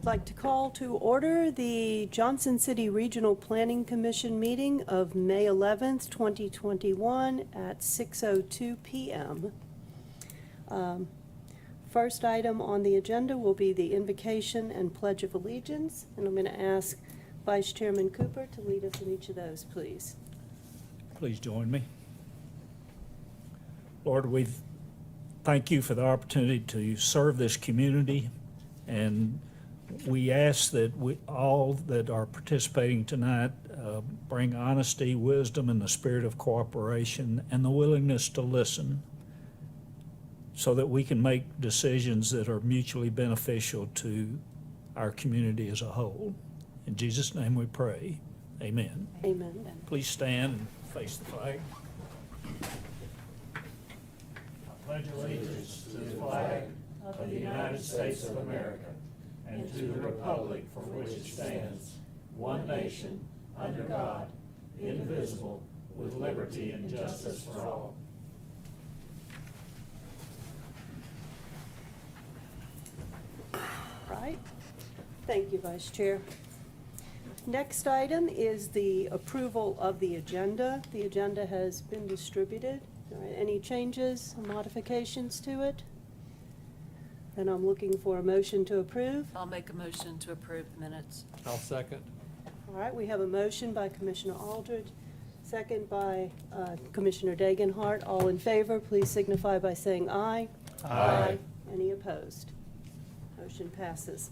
I'd like to call to order the Johnson City Regional Planning Commission meeting of May 11th, 2021 at 6:02 p.m. First item on the agenda will be the invocation and pledge of allegiance, and I'm going to ask Vice Chairman Cooper to lead us in each of those, please. Please join me. Lord, we thank you for the opportunity to serve this community, and we ask that all that are participating tonight bring honesty, wisdom, and the spirit of cooperation and the willingness to listen so that we can make decisions that are mutually beneficial to our community as a whole. In Jesus' name we pray. Amen. Amen. Please stand and face the flag. I pledge allegiance to the flag of the United States of America and to the republic for which it stands, one nation, under God, indivisible, with liberty and justice for all. Right. Thank you, Vice Chair. Next item is the approval of the agenda. The agenda has been distributed. All right, any changes or modifications to it? Then I'm looking for a motion to approve. I'll make a motion to approve the minutes. I'll second. All right, we have a motion by Commissioner Aldridge, second by Commissioner Dagenhart. All in favor, please signify by saying aye. Aye. Any opposed? Motion passes.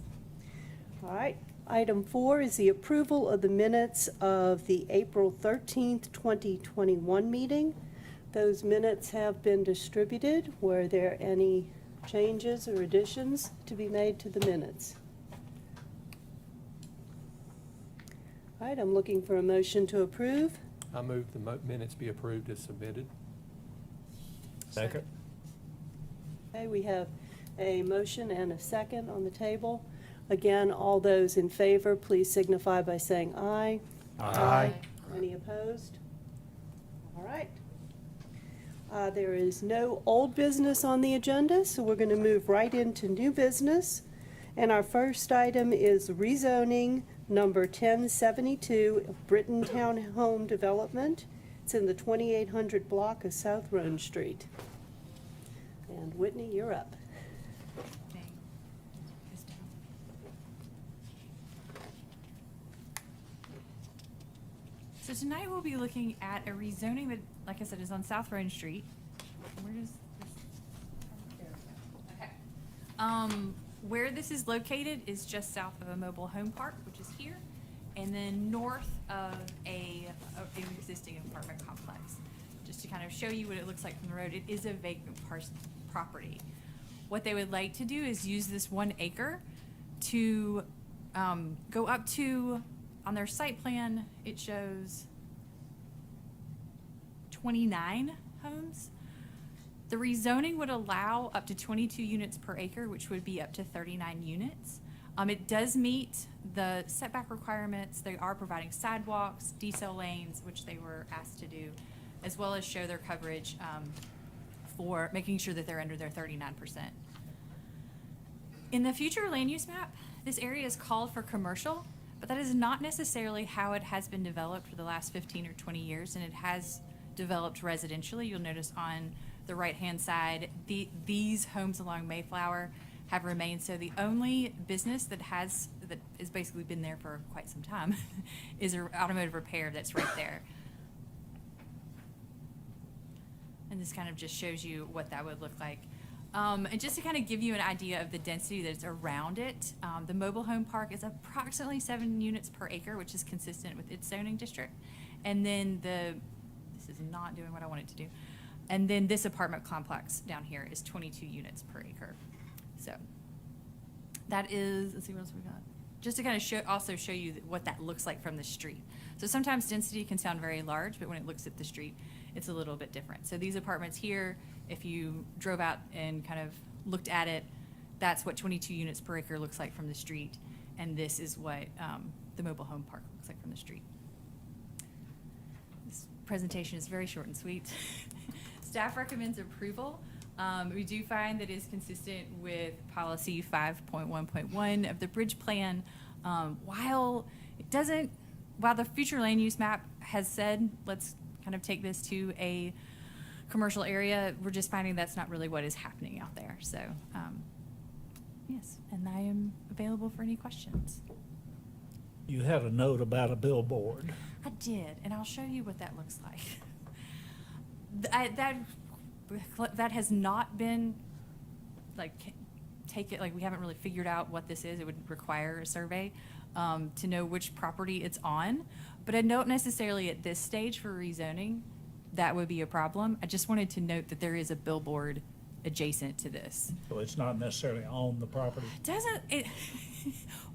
All right, item 4 is the approval of the minutes of the April 13th, 2021 meeting. Those minutes have been distributed. Were there any changes or additions to be made to the minutes? All right, I'm looking for a motion to approve. I move the minutes be approved as submitted. Second. Okay, we have a motion and a second on the table. Again, all those in favor, please signify by saying aye. Aye. Any opposed? All right. There is no old business on the agenda, so we're going to move right into new business. And our first item is rezoning number 1072 of Britton Townhome Development. It's in the 2800 block of South Roan Street. And Whitney, you're up. So tonight we'll be looking at a rezoning that, like I said, is on South Roan Street. Where does this? There we go. Okay. Where this is located is just south of a mobile home park, which is here, and then north of an existing apartment complex. Just to kind of show you what it looks like from the road, it is a vacant property. What they would like to do is use this 1 acre to go up to, on their site plan, it shows 29 homes. The rezoning would allow up to 22 units per acre, which would be up to 39 units. It does meet the setback requirements. They are providing sidewalks, decel lanes, which they were asked to do, as well as show their coverage for making sure that they're under their 39%. In the future land use map, this area is called for commercial, but that is not necessarily how it has been developed for the last 15 or 20 years, and it has developed residentially. You'll notice on the right-hand side, these homes along Mayflower have remained. So the only business that has basically been there for quite some time is an automotive repair that's right there. And this kind of just shows you what that would look like. And just to kind of give you an idea of the density that's around it, the mobile home park is approximately 7 units per acre, which is consistent with its zoning district. And then this is not doing what I want it to do. And then this apartment complex down here is 22 units per acre. So that is, let's see what else we got. Just to kind of also show you what that looks like from the street. So sometimes density can sound very large, but when it looks at the street, it's a little bit different. So these apartments here, if you drove out and kind of looked at it, that's what 22 units per acre looks like from the street. And this is what the mobile home park looks like from the street. This presentation is very short and sweet. Staff recommends approval. We do find that it's consistent with policy 5.1.1 of the bridge plan. While the future land use map has said, let's kind of take this to a commercial area, we're just finding that's not really what is happening out there. So, yes, and I am available for any questions. You had a note about a billboard. I did, and I'll show you what that looks like. That has not been, like, we haven't really figured out what this is. It would require a survey to know which property it's on. But I don't necessarily at this stage for rezoning that would be a problem. I just wanted to note that there is a billboard adjacent to this. So it's not necessarily on the property. Doesn't it?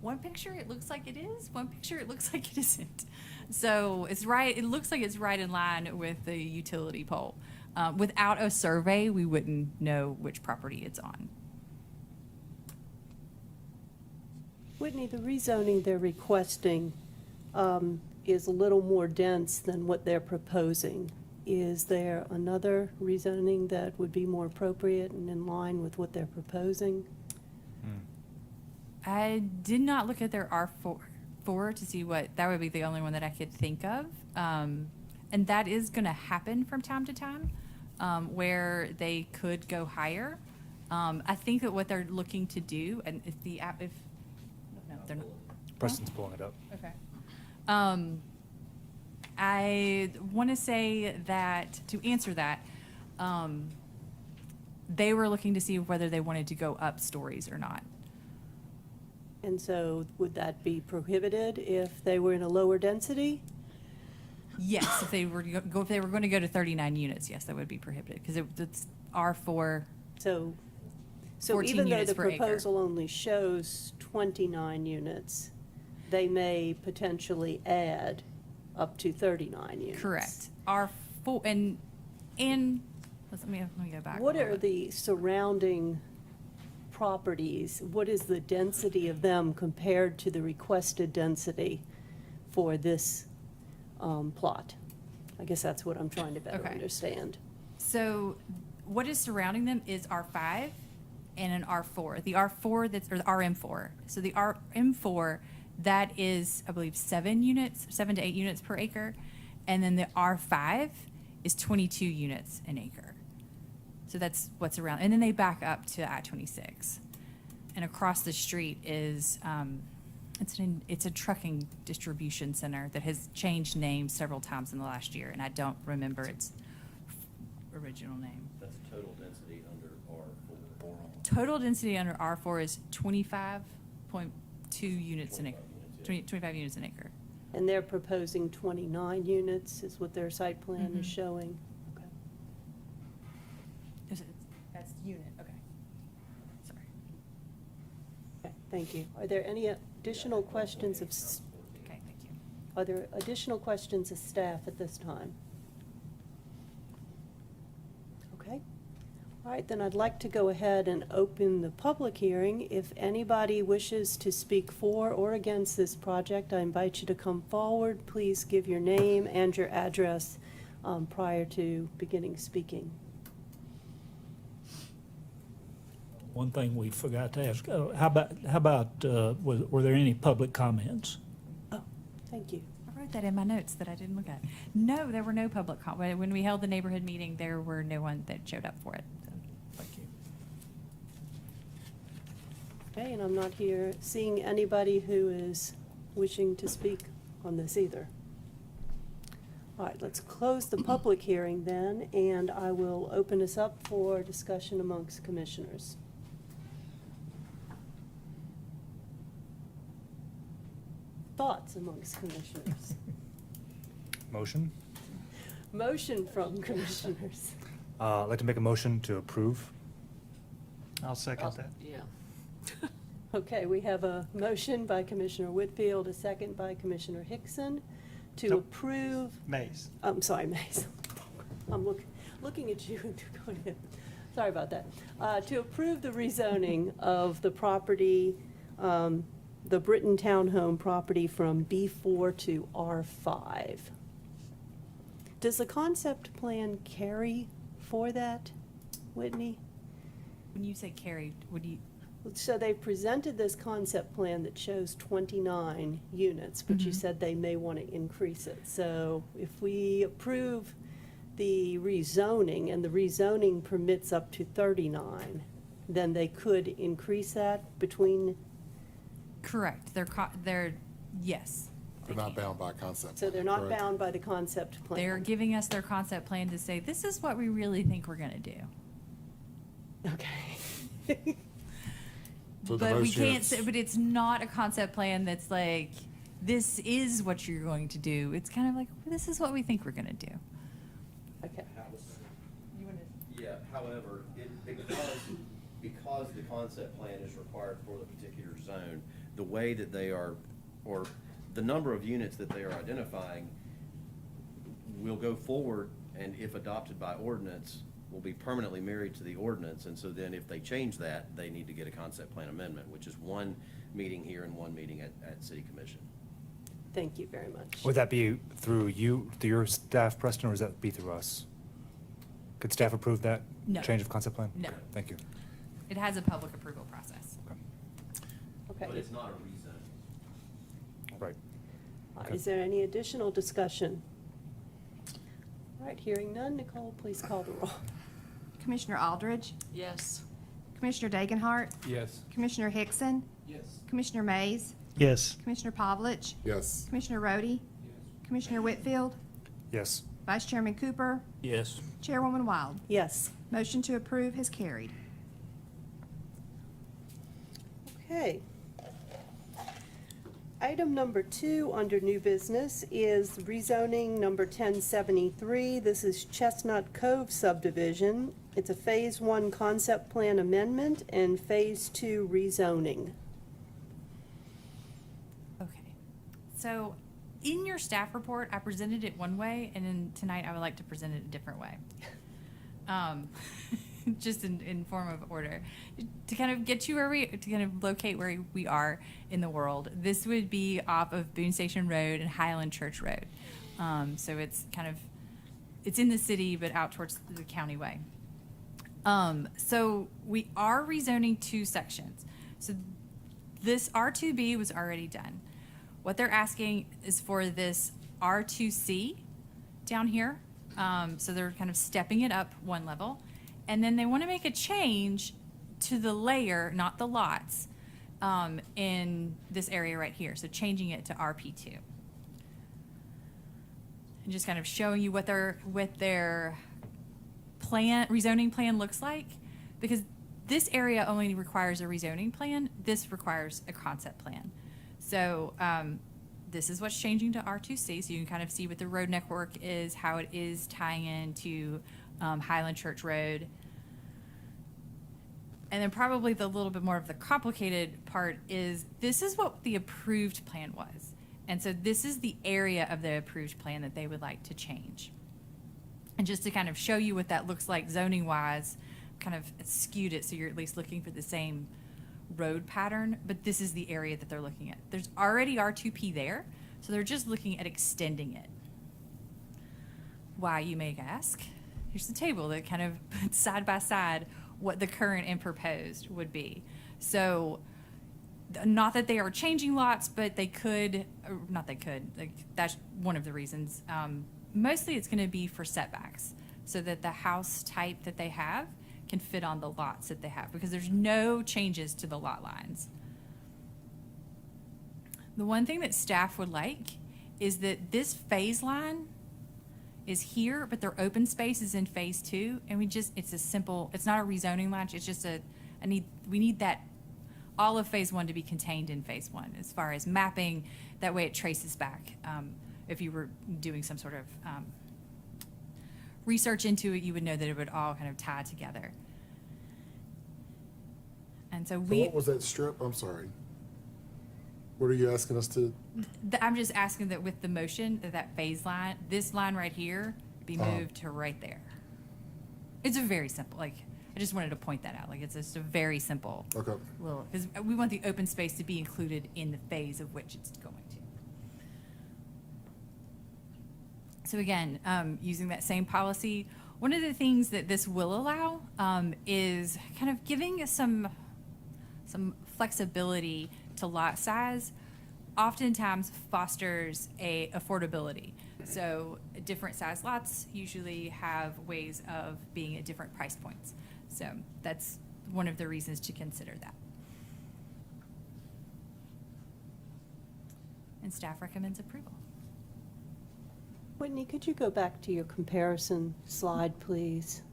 One picture it looks like it is. One picture it looks like it isn't. So it's right. It looks like it's right in line with the utility pole. Without a survey, we wouldn't know which property it's on. Whitney, the rezoning they're requesting is a little more dense than what they're proposing. Is there another rezoning that would be more appropriate and in line with what they're proposing? I did not look at their R4 to see what, that would be the only one that I could think of. And that is going to happen from time to time, where they could go higher. I think that what they're looking to do, and if no, they're not. Preston's pulling it up. Okay. I want to say that, to answer that, they were looking to see whether they wanted to go up stories or not. And so would that be prohibited if they were in a lower density? Yes, if they were going to go to 39 units, yes, that would be prohibited because it's R4. So 14 even though units the per acre. proposal only shows 29 units, they may potentially add up to 39 units. Correct. R4 and let me go back. What a little are bit. the surrounding properties? What is the density of them compared to the requested density for this plot? I guess that's what I'm trying to better Okay. understand. So what is surrounding them is R5 and an R4. The R4 or the RM4. So the RM4, that is, I believe, 7 to 8 units per acre. And then the R5 is 22 units an acre. So that's what's around. And then they back up to I-26. And across the street is, it's a trucking distribution center that has changed names several times in the last year. And I don't remember its original name. That's total density under R4. Total density under R4 is 25.2 units an acre. 25 units an acre. And they're proposing 29 units is what their site plan is Mhm. showing. Okay. That's unit, okay. Sorry. Okay, thank you. Are there any additional questions of, Okay, thank you. are there additional questions of staff at this time? Okay. All right, then I'd like to go ahead and open the public hearing. If anybody wishes to speak for or against this project, I invite you to come forward. Please give your name and your address prior to beginning speaking. One thing we forgot to ask, how about, were there any public comments? Oh, thank you. I wrote that in my notes that I didn't look at. No, there were no public comment. When we held the neighborhood meeting, there were no one that showed up for it. So. Thank you. Okay, and I'm not here seeing anybody who is wishing to speak on this either. All right, let's close the public hearing then, and I will open us up for discussion amongst commissioners. Thoughts amongst commissioners? Motion? Motion from commissioners. I'd like to make a motion to approve. I'll second that. Yeah. Okay, we have a motion by Commissioner Whitfield, a second by Commissioner Hickson to Nope. approve. Mays. I'm sorry, Mays. I'm looking at you. Going in. Sorry about that. To approve the rezoning of the property, the Britton Townhome property from B4 to R5. Does the concept plan carry for that, Whitney? When you say carried, what do you, So they presented this concept plan that shows 29 units, but you Mhm. said they may want to increase it. So if we approve the rezoning, and the rezoning permits up to 39, then they could increase that between, correct, they're, yes. They're not bound by concept. so they're plan, not correct? bound by the concept plan. They're giving us their concept plan to say, this is what we really think we're gonna do. Okay. So the But we most can't units- say, but it's not a concept plan that's like, this is what you're going to do. It's kind of like, this is what we think we're gonna do. Okay. Yeah, however, because the concept plan is required for the particular zone, the way that they are, or the number of units that they are identifying will go forward, and if adopted by ordinance, will be permanently married to the ordinance, and so then if they change that, they need to get a concept plan amendment, which is one meeting here and one meeting at City Commission. Thank you very much. Would that be through you, through your staff, Preston, or would that be through us? Could staff approve that? No. Change of concept plan? No. Okay, thank you. It has a public approval process. Okay. Okay. But it's not a rezone. Right. Is there any additional discussion? All right, hearing none, Nicole, please call the roll. Commissioner Aldridge, Yes. Commissioner Dagenhart, Yes. Commissioner Hickson, Yes. Commissioner Mays, Yes. Commissioner Pavlich, Yes. Commissioner Rhodey, Commissioner Whitfield, Yes. Vice Chairman Cooper, Yes. Chairwoman Wild. Yes. Motion to approve has carried. Okay. Item number 2 under new business is rezoning number 1073. This is Chestnut Cove subdivision. It's a Phase 1 concept plan amendment and Phase 2 rezoning. Okay. So in your staff report, I presented it one way, and then tonight I would like to present it a different way. Just in form of order. To kind of get you to kind of locate where we are in the world, this would be off of Boone Station Road and Highland Church Road. So it's kind of, it's in the city, but out towards the county way. So we are rezoning 2 sections. So this R2B was already done. What they're asking is for this R2C down here. So they're kind of stepping it up 1 level. And then they want to make a change to the layer, not the lots, in this area right here. So changing it to RP2. And just kind of showing you what their plan, rezoning plan looks like. Because this area only requires a rezoning plan. This requires a concept plan. So this is what's changing to R2C. So you can kind of see what the road network is, how it is tying into Highland Church Road. And then probably the little bit more of the complicated part is this is what the approved plan was. And so this is the area of the approved plan that they would like to change. And just to kind of show you what that looks like zoning wise, kind of skewed it so you're at least looking for the same road pattern, but this is the area that they're looking at. There's already R2P there, so they're just looking at extending it. Why, you may ask? Here's the table that kind of puts side by side what the current and proposed would be. So, not that they are changing lots, but they could, or not they could, like, that's one of the reasons. Mostly it's gonna be for setbacks, so that the house type that they have can fit on the lots that they have, because there's no changes to the lot lines. The one thing that staff would like is that this phase line is here, but their open space is in phase 2, and it's a simple, it's not a rezoning line, it's just we need that, all of phase 1 to be contained in phase 1 as far as mapping, that way it traces back. If you were doing some sort of research into it, you would know that it would all kind of tie together. And so So what was that strip? I'm sorry. What are you asking us to? I'm just asking that with the motion, that phase line, this line right here, be moved to right there. It's a very simple, like, I just wanted to point that out. Like, it's just a very simple Okay. little, because we want the open space to be included in the phase of which it's going to. So again, using that same policy, One of the things that this will allow is kind of giving us some flexibility to lot size. Oftentimes fosters a affordability. So different size lots usually have ways of being at different price points. So that's one of the reasons to consider that. And staff recommends approval. Whitney, could you go back to your comparison slide, please,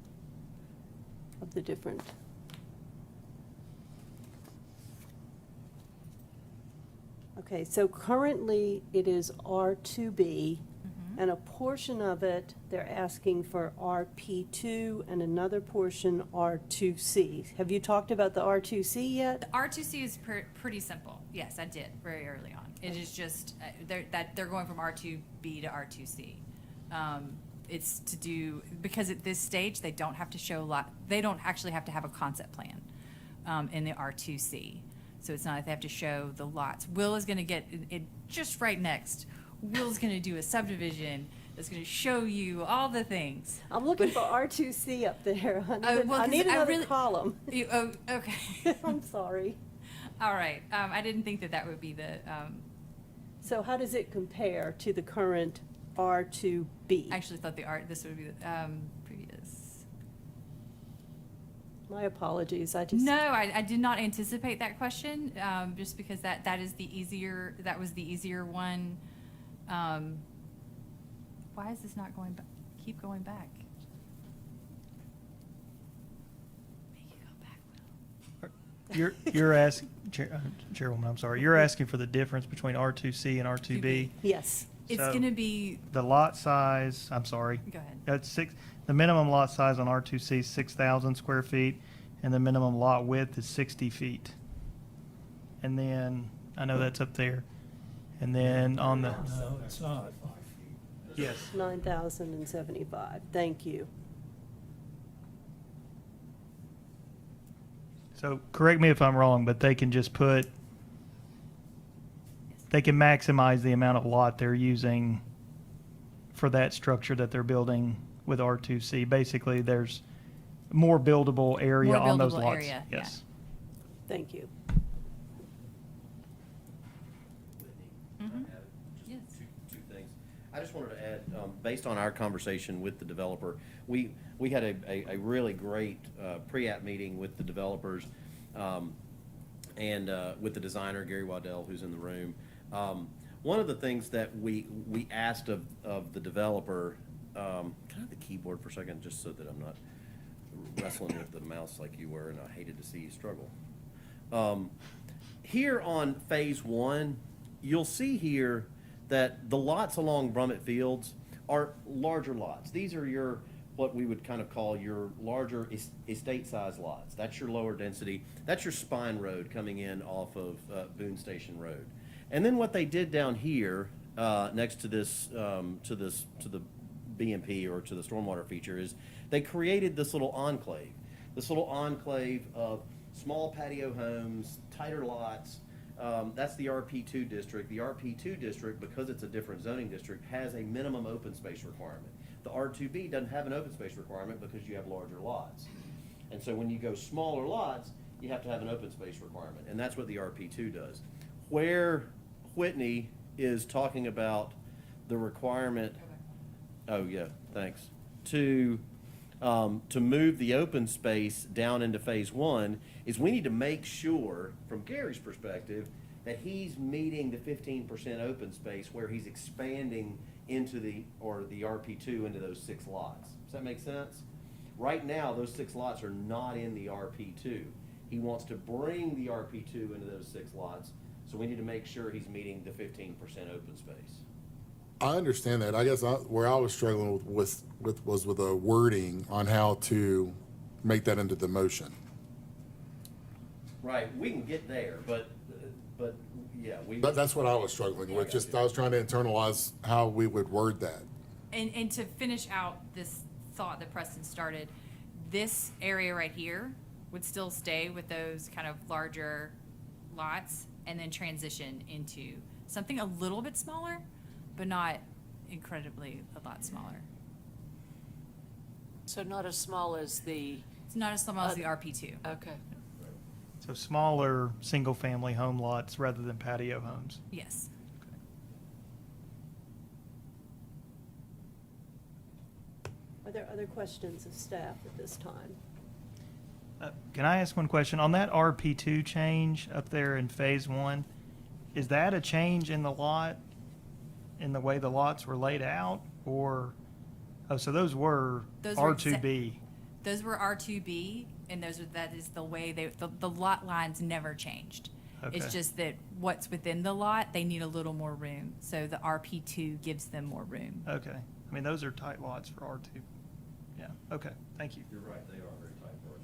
of the different? Okay, so currently it is R2B, and a portion of it, they're asking for RP2 and another portion R2C. Have you talked about the R2C yet? The R2C is pretty simple. Yes, I did very early on. It is just they're going from R2B to R2C. It's to do because at this stage they don't have to show they don't actually have to have a concept plan in the R2C. So it's not that they have to show the lots. Will is going to get it just right next. Will's going to do a subdivision that's going to show you all the things. I'm looking for R2C up there. I need another column. Okay. I'm sorry. All right. I didn't think that would be the. So how does it compare to the current R2B? I actually thought this would be the previous. My apologies. I just. No, I did not anticipate that question, just because that is the easier. That was the easier one. Why is this not going back? Keep going back. Make it go back, Will. You're asking, Chairwoman, I'm sorry, you're asking for the difference between R2C and R2B? Yes. It's So- going to be. The lot size, I'm sorry. Go ahead. That's the minimum lot size on R2C is 6,000 square feet, and the minimum lot width is 60 feet. And then, I know that's up there. And then on the, No, it's not. yes, 9,075. Thank you. so correct me if I'm wrong, but they can just they can maximize the amount of lot they're using for that structure that they're building with R2C. Basically, there's more buildable area More on those buildable lots. area, yeah. Yes. Thank you. Mhm. Just Yes. two things. I just wanted to add, based on our conversation with the developer, we had a really great pre-app meeting with the developers and with the designer, Gary Waddell, who's in the room. One of the things that we asked of the developer, can I have the keyboard for a second, just so that I'm not wrestling with the mouse like you were, and I hated to see you struggle. Here on phase one, you'll see here that the lots along Brummett Fields are larger lots. These are what we would kind of call your larger estate size lots. That's your lower density. That's your spine road coming in off of Boone Station Road. And then what they did down here, next to this, to the BMP or to the stormwater feature, is they created this little enclave of small patio homes, tighter lots. That's the RP2 district. The RP2 district, because it's a different zoning district, has a minimum open space requirement. The R2B doesn't have an open space requirement because you have larger lots. And so when you go smaller lots, you have to have an open space requirement, and that's what the RP2 does. Where Whitney is talking about the requirement, oh yeah, thanks, to move the open space down into phase one, is we need to make sure, from Gary's perspective, that he's meeting the 15% open space where he's expanding into the RP2 into those 6 lots. Does that make sense? Right now, those 6 lots are not in the RP2. He wants to bring the RP2 into those 6 lots, so we need to make sure he's meeting the 15% open space. I understand that. I guess where I was struggling was with the wording on how to make that into the motion. Right, we can get there, but yeah, That's what I was struggling with. Just I was trying to internalize how we would word that. And to finish out this thought that Preston started, this area right here would still stay with those kind of larger lots and then transition into something a little bit smaller, but not incredibly a lot smaller. So not as small as the, It's not as small as the RP2. okay. So smaller, single-family home lots rather than patio homes. Yes. Are there other questions of staff at this time? Can I ask one question? On that RP2 change up there in Phase 1, is that a change in the lot, in the way the lots were laid out? Or, oh, so those were Those were R2B? Those were R2B, and that is the way the lot lines never changed. It's Okay. just that what's within the lot, they need a little more room, so the RP2 gives them more room. Okay. I mean, those are tight lots for R2. Yeah, okay, thank you. You're right, they are very tight for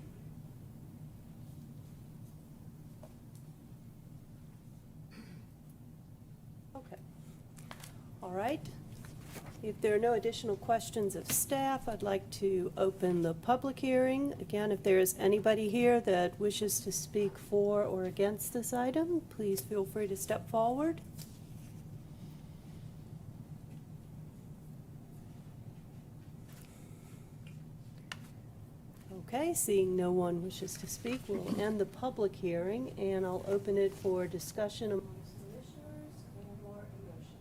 RGB. Okay. All right. If there are no additional questions of staff, I'd like to open the public hearing. Again, if there is anybody here that wishes to speak for or against this item, please feel free to step forward. Okay, seeing no one wishes to speak, we'll end the public hearing, and I'll open it for discussion amongst commissioners and/or a motion.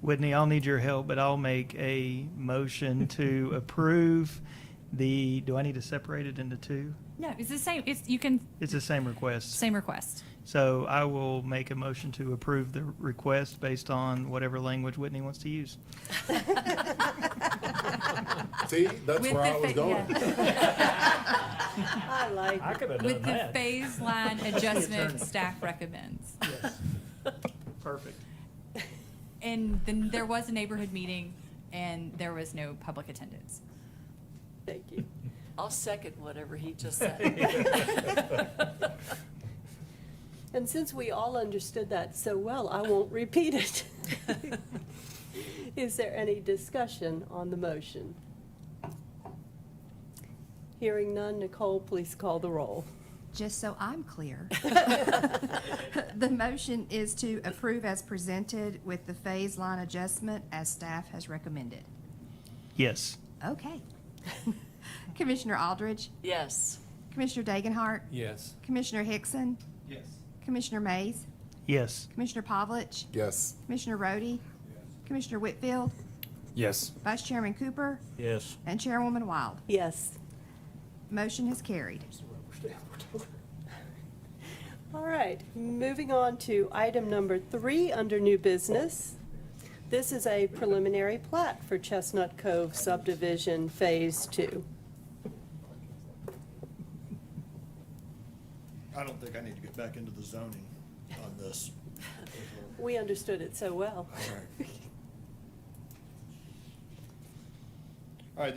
Whitney, I'll need your help, but I'll make a motion to approve the, do I need to separate it into two? No, it's the same, it's It's the same request. same request. So I will make a motion to approve the request based on whatever language Whitney wants to use. See, that's With where I the was fa- going. I like I it. could have done With the that. phase line adjustment staff recommends. Yes. Perfect. And then there was a neighborhood meeting, and there was no public attendance. Thank you. I'll second whatever he just said. And since we all understood that so well, I won't repeat it. Is there any discussion on the motion? Hearing none, Nicole, please call the roll. Just so I'm clear. The motion is to approve as presented with the phase line adjustment as staff has recommended. Yes. Okay. Commissioner Aldridge, Yes. Commissioner Dagenhart, Yes. Commissioner Hickson, Yes. Commissioner Mays, Yes. Commissioner Pavlich, Yes. Commissioner Rhodey, Commissioner Whitfield, Yes. Vice Chairman Cooper, Yes. and Chairwoman Wild. Yes. Motion has carried. All right, moving on to item number 3 under new business. This is a preliminary plat for Chestnut Cove Subdivision Phase 2. I don't think I need to get back into the zoning on this. We understood it so well. All right,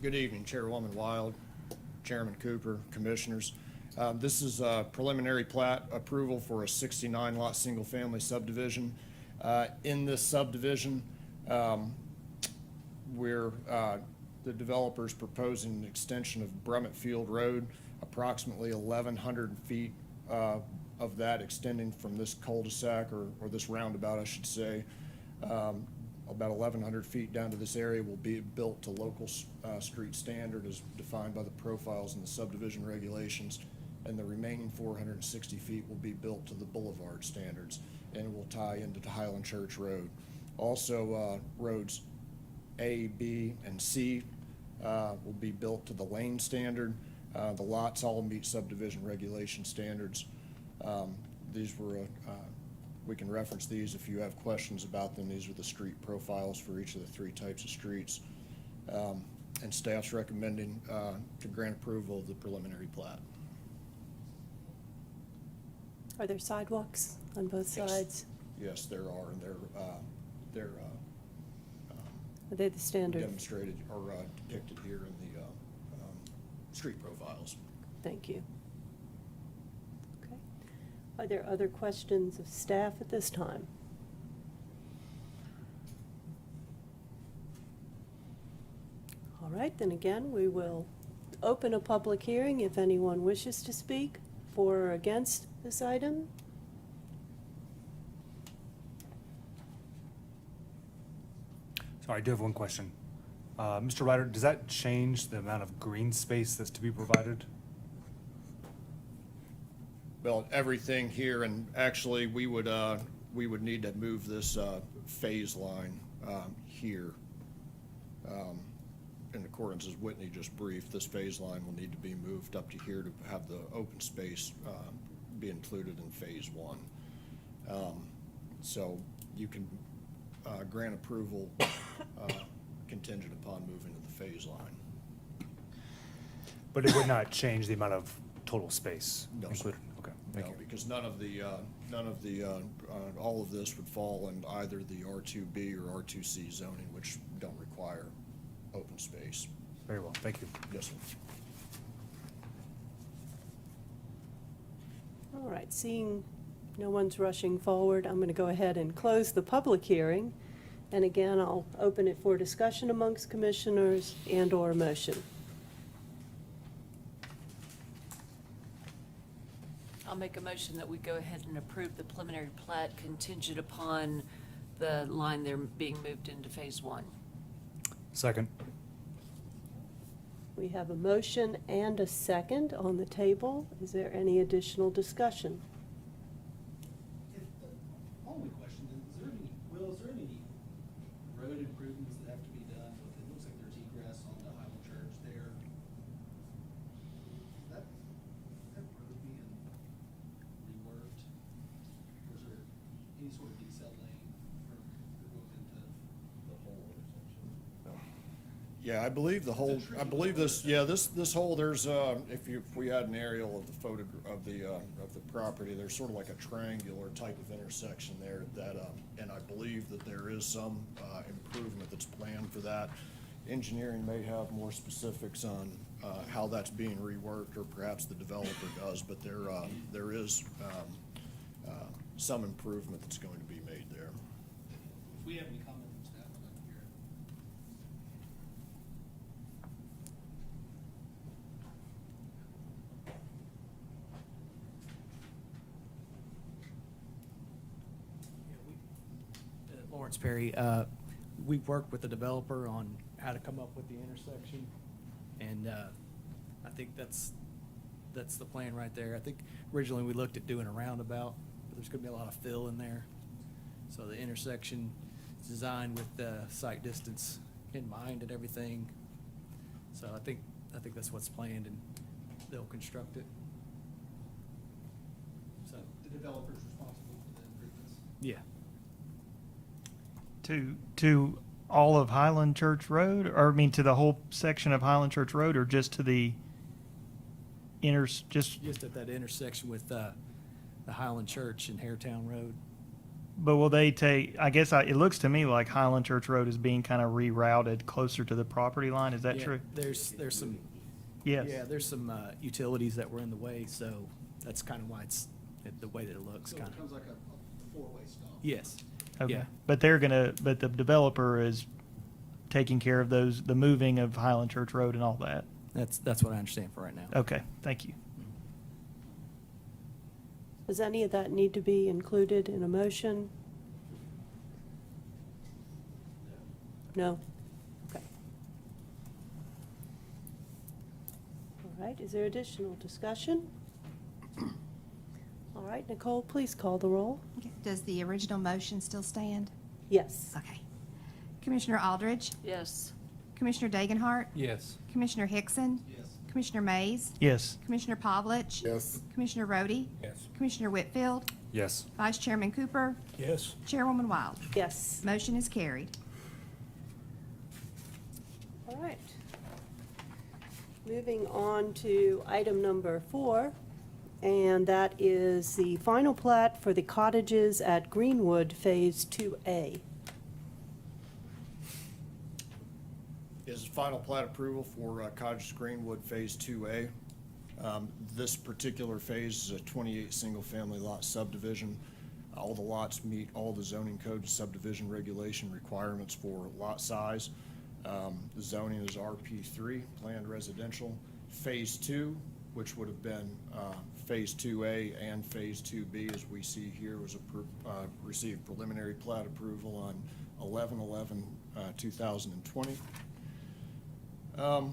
good evening, Chairwoman Wild, Chairman Cooper, Commissioners. This is a preliminary plat approval for a 69-lot single-family subdivision. In this subdivision, the developer's proposing an extension of Brummett Field Road, approximately 1,100 feet of that extending from this cul-de-sac, or this roundabout, I should say. About 1,100 feet down to this area will be built to local street standard as defined by the profiles in the subdivision regulations, and the remaining 460 feet will be built to the boulevard standards, and it will tie into Highland Church Road. Also, roads A, B, and C will be built to the lane standard. The lots all meet subdivision regulation standards. These were, we can reference these if you have questions about them. These are the street profiles for each of the 3 types of streets. And staff's recommending to grant approval of the preliminary plat. Are there sidewalks on both Yes. sides? Yes, there are, and they're Are they the standard? demonstrated or depicted here in the street profiles. Thank you. Okay. Are there other questions of staff at this time? All right, then again, we will open a public hearing if anyone wishes to speak for or against this item. Sorry, I do have one question. Mr. Ryder, does that change the amount of green space that's to be provided? Well, everything here, and actually, we would need to move this phase line here. In accordance, as Whitney just briefed, this phase line will need to be moved up to here to have the open space be included in phase one. So you can grant approval contingent upon moving to the phase line. But it would not change the amount of total space No, sir. included? Okay, thank No, you. because none of the, all of this would fall in either the R2B or R2C zoning, which don't require open space. Very well, thank you. Yes, sir. All right, seeing no one's rushing forward, I'm going to go ahead and close the public hearing. And again, I'll open it for discussion amongst commissioners and/or a motion. I'll make a motion that we go ahead and approve the preliminary plat contingent upon the line there being moved into phase one. Second. We have a motion and a second on the table. Is there any additional discussion? Only question, is there any road improvements that have to be done? It looks like there's egress on the Highland Church there. Is that road being reworked? Or is there any sort of decel lane for going into the whole intersection? Yeah, I believe this whole, there's, if we had an aerial of the photo, of the property, there's sort of like a triangular type of intersection there that, and I believe that there is some, improvement that's planned for that. Engineering may have more specifics on, how that's being reworked, or perhaps the developer does, but there is, some improvement that's going to be made there. If we have any comment from staff, I'd like to hear it. Lawrence Perry, we worked with the developer on how to come up with the intersection, and I think that's the plan right there. I think originally we looked at doing a roundabout, but there's gonna be a lot of fill in there. So the intersection is designed with the sight distance in mind and everything. So I think that's what's planned, and they'll construct it. So, The developer's responsible for the improvements. yeah. To all of Highland Church Road, or I mean, to the whole section of Highland Church Road, or just to the just Just at that intersection with the Highland Church and Hairtown Road. But will they take, I guess it looks to me like Highland Church Road is being kind of rerouted closer to the property line. Is that Yeah, true? There's some. Yes. Yeah, there's some utilities that were in the way, so that's kind of why it's the way that it looks, So kind it of. becomes like a four-way stop. Yes. Okay. Yeah. But but the developer is taking care of the moving of Highland Church Road and all that. That's what I understand for right now. Okay, thank you. Does any of that need to be included in a motion? No? Okay. All right, is there additional discussion? All right, Nicole, please call the roll. Okay. Does the original motion still stand? Yes. Okay. Commissioner Aldridge, Yes. Commissioner Dagenhart, Yes. Commissioner Hickson, Yes. Commissioner Mays, Yes. Commissioner Pavlich, Yes. Commissioner Rhodey, Yes. Commissioner Whitfield, Yes. Vice Chairman Cooper, Yes. Chairwoman Wild. Yes. Motion is carried. All right. Moving on to item number 4, and that is the final plat for the cottages at Greenwood Phase 2A. Is final plat approval for Cottages Greenwood Phase 2A. This particular phase is a 28 single-family lot subdivision. All the lots meet all the zoning code subdivision regulation requirements for lot size. The zoning is RP3, planned residential. Phase 2, which would have been Phase 2A and Phase 2B, as we see here, was received preliminary plat approval on 11/11 2020. The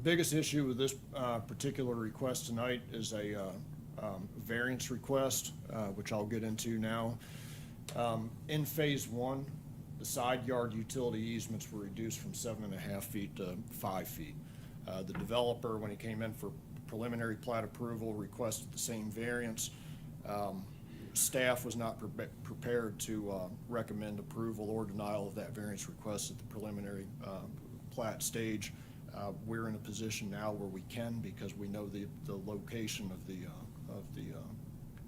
biggest issue with this particular request tonight is a variance request, which I'll get into now. In Phase 1, the side yard utility easements were reduced from 7.5 feet to 5 feet. The developer, when he came in for preliminary plat approval, requested the same variance. Staff was not prepared to recommend approval or denial of that variance request at the preliminary plat stage. We're in a position now where we can, because we know the location of the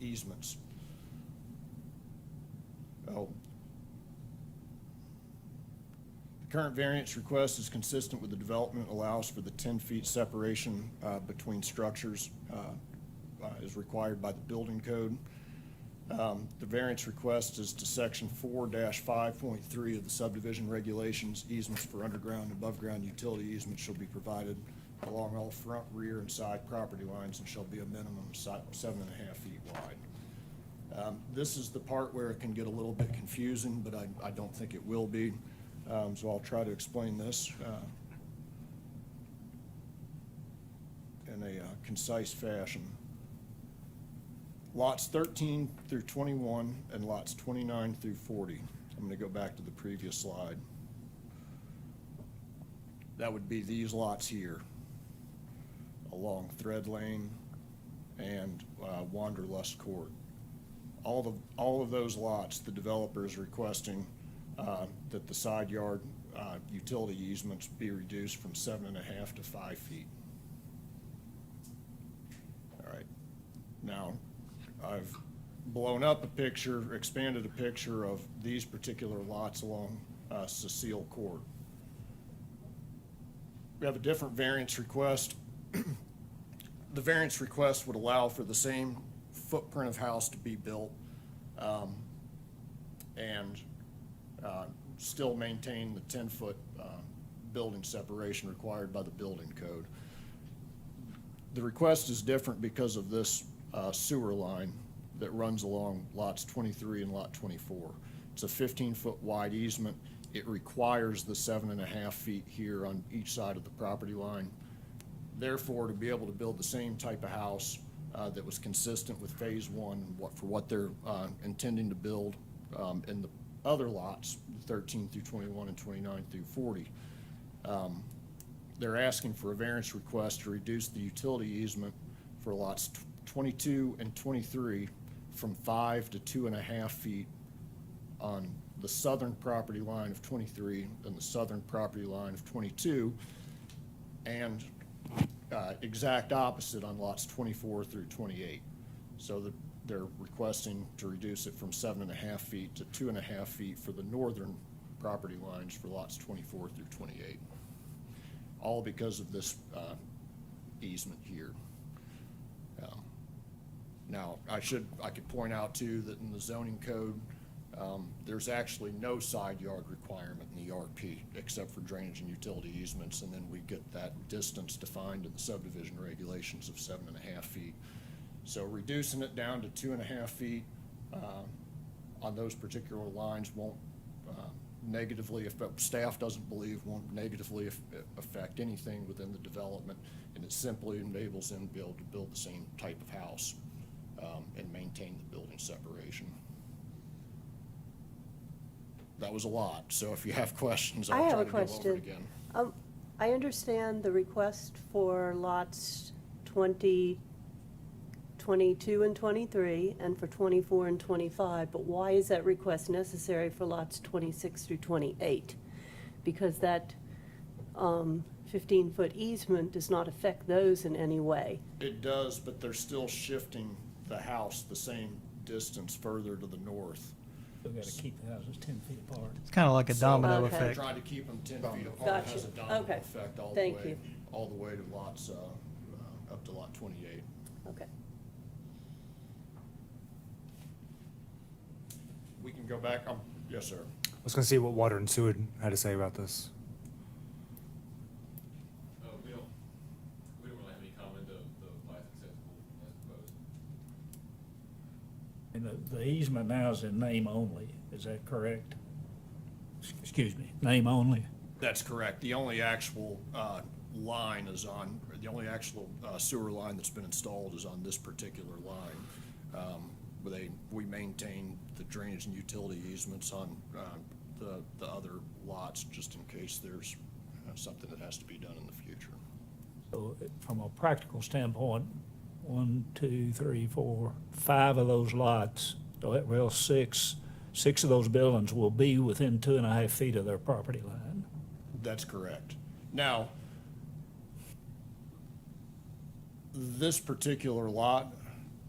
easements. Oh. The current variance request is consistent with the development, allows for the 10 feet separation between structures as required by the building code. The variance request is to section 4-5.3 of the subdivision regulations. Easements for underground and above-ground utility easements shall be provided along all front, rear, and side property lines and shall be a minimum of 7.5 feet wide. This is the part where it can get a little bit confusing, but I don't think it will be. So I'll try to explain this in a concise fashion. Lots 13 through 21 and lots 29 through 40. I'm going to go back to the previous slide. That would be these lots here along Thread Lane and Wanderlust Court. All of those lots, the developer is requesting that the side yard utility easements be reduced from 7.5 to 5 feet. All right. Now, I've blown up a picture, expanded a picture of these particular lots along Cecile Court. We have a different variance request. The variance request would allow for the same footprint of house to be built and still maintain the 10-foot building separation required by the building code. The request is different because of this sewer line that runs along lots 23 and lot 24. It's a 15-foot wide easement. It requires the 7.5 feet here on each side of the property line. Therefore, to be able to build the same type of house that was consistent with Phase 1 for what they're intending to build in the other lots, 13 through 21 and 29 through 40, they're asking for a variance request to reduce the utility easement for lots 22 and 23 from 5 to 2.5 feet on the southern property line of 23 and the southern property line of 22, and exact opposite on lots 24 through 28. So that they're requesting to reduce it from 7.5 feet to 2.5 feet for the northern property lines for lots 24 through 28. All because of this easement here. Now, I could point out too that in the zoning code, there's actually no side yard requirement in the ERP except for drainage and utility easements, and then we get that distance defined in the subdivision regulations of 7.5 feet. So reducing it down to 2.5 feet on those particular lines won't negatively, if staff doesn't believe, won't negatively affect anything within the development, and it simply enables them to be able to build the same type of house and maintain the building separation. That was a lot, so if you have questions, I I'll have try a to go over question. it again. I understand the request for lots 20, 22 and 23, and for 24 and 25, but why is that request necessary for lots 26 through 28? Because that 15-foot easement does not affect those in any way. It does, but they're still shifting the house the same distance further to the north. Still got to keep the houses 10 feet apart. It's kind of like a domino Okay. effect. Trying to keep them 10 feet apart Gotcha. has a domino Okay. effect Thank you. all the way to lots, up to lot 28. Okay. We can go back, yes, sir. I was going to see what Water and Sewer had to say about this. We don't really have any comment of the plat's acceptable as proposed. And the easement now is in name only. Is that correct? Excuse me, name only? That's correct. The only actual line is on, the only actual sewer line that's been installed is on this particular line. We maintain the drainage and utility easements on the other lots, just in case there's something that has to be done in the future. So from a practical standpoint, 1, 2, 3, 4, 5 of those lots, well, six of those buildings will be within 2.5 feet of their property line. That's correct. Now, this particular lot,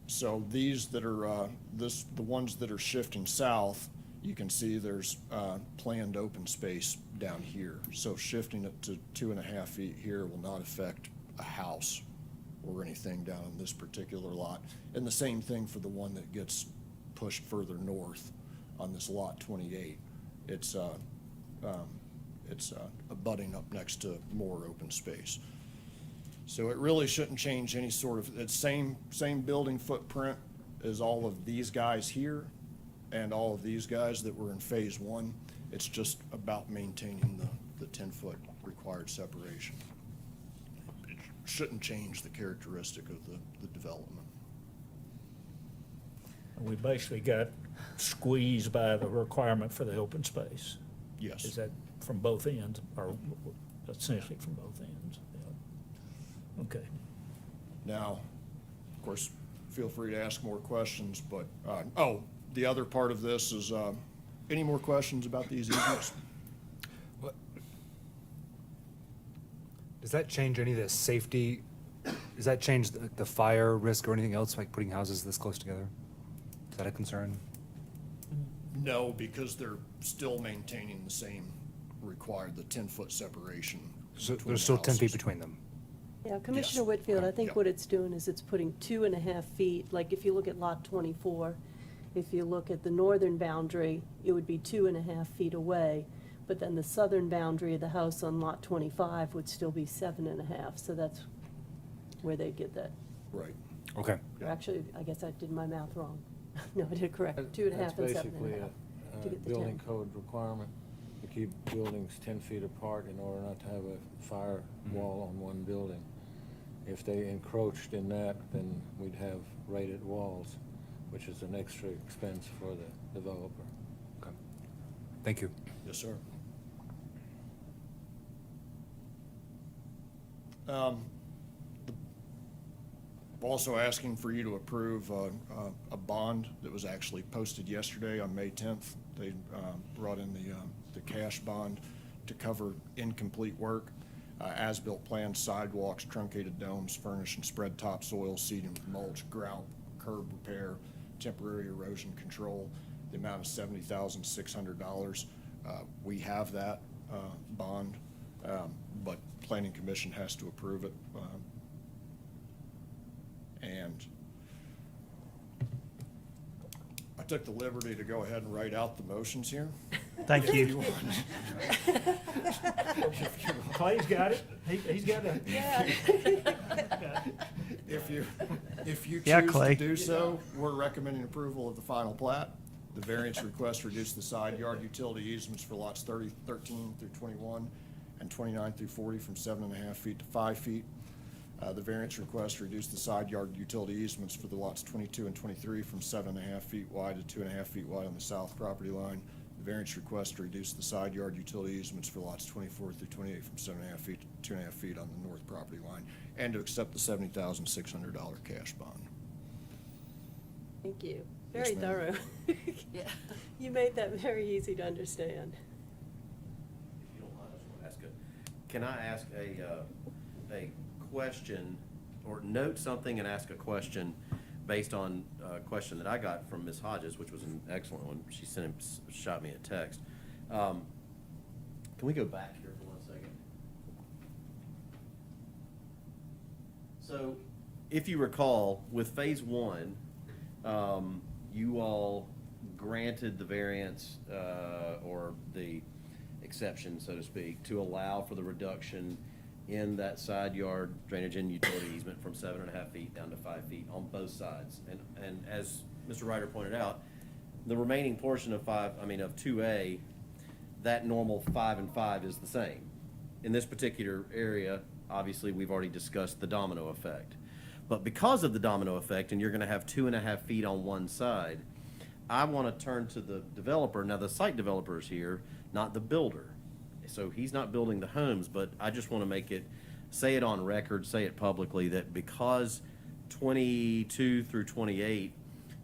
so these that are, the ones that are shifting south, you can see there's planned open space down here. So shifting it to 2.5 feet here will not affect a house or anything down in this particular lot. And the same thing for the one that gets pushed further north on this lot 28. It's abutting up next to more open space. So it really shouldn't change any sort of, it's same building footprint as all of these guys here and all of these guys that were in phase 1. It's just about maintaining the 10-foot required separation. It shouldn't change the characteristic of the development. We basically got squeezed by the requirement for the open space. Yes. Is that from both ends, or essentially from both ends? Yeah. Okay. Now, of course, feel free to ask more questions, but, the other part of this is, any more questions about these easements? Does that change any of the safety? Does that change the fire risk or anything else, like putting houses this close together? Is that a concern? No, because they're still maintaining the same required, the 10-foot separation. So between there's the still 10 feet houses. between them? Yeah, Commissioner Yes. Whitfield, I Okay. think Yep. what it's doing is it's putting 2.5 feet, like if you look at lot 24, if you look at the northern boundary, it would be 2.5 feet away, but then the southern boundary of the house on lot 25 would still be 7.5, so that's where they get that. Right. Okay. Or actually, I guess I did my math wrong. No, I did correct, 2.5 and 7.5. That's basically to a get the building 10. code requirement to keep buildings 10 feet apart in order not to have a fire wall on one building. If they encroached in that, then we'd have rated walls, which is an extra expense for the developer. Okay. Thank you. Yes, sir. Also asking for you to approve a bond that was actually posted yesterday on May 10th. They brought in the cash bond to cover incomplete work, as-built plans, sidewalks, truncated domes, furnish and spread topsoil, seeding, mulch, grout, curb repair, temporary erosion control, the amount of $70,600. We have that bond, but Planning Commission has to approve it. And I took the liberty to go ahead and write out the motions here. Thank you. Clay's got it. He's got it. Yeah. If you Yeah, choose Clay. to do so, we're recommending approval of the final plat. The variance request reduce the side yard utility easements for lots 13 through 21 and 29 through 40 from 7.5 feet to 5 feet. The variance request reduce the side yard utility easements for the lots 22 and 23 from 7.5 feet wide to 2.5 feet wide on the south property line. The variance request to reduce the side yard utility easements for lots 24 through 28 from 7.5 feet to 2.5 feet on the north property line, and to accept the $70,600 cash bond. Thank you. Yes, Very ma'am. thorough. Yeah. You made that very easy to understand. If you don't mind, I just want to ask can I ask a question, or note something and ask a question based on a question that I got from Ms. Hodges, which was an excellent one. She shot me a text. Can we go back here for 1 second? So, if you recall, with phase 1, you all granted the variance, or the exception, so to speak, to allow for the reduction in that side yard drainage and utility easement from 7.5 feet down to 5 feet on both sides. And as Mr. Ryder pointed out, the remaining portion of of 2A, that normal 5 and 5 is the same. In this particular area, obviously, we've already discussed the domino effect. But because of the domino effect, and you're gonna have 2.5 feet on one side, I wanna turn to the developer. Now, the site developer is here, not the builder. So he's not building the homes, but I just wanna say it on record, say it publicly, that because 22 through 28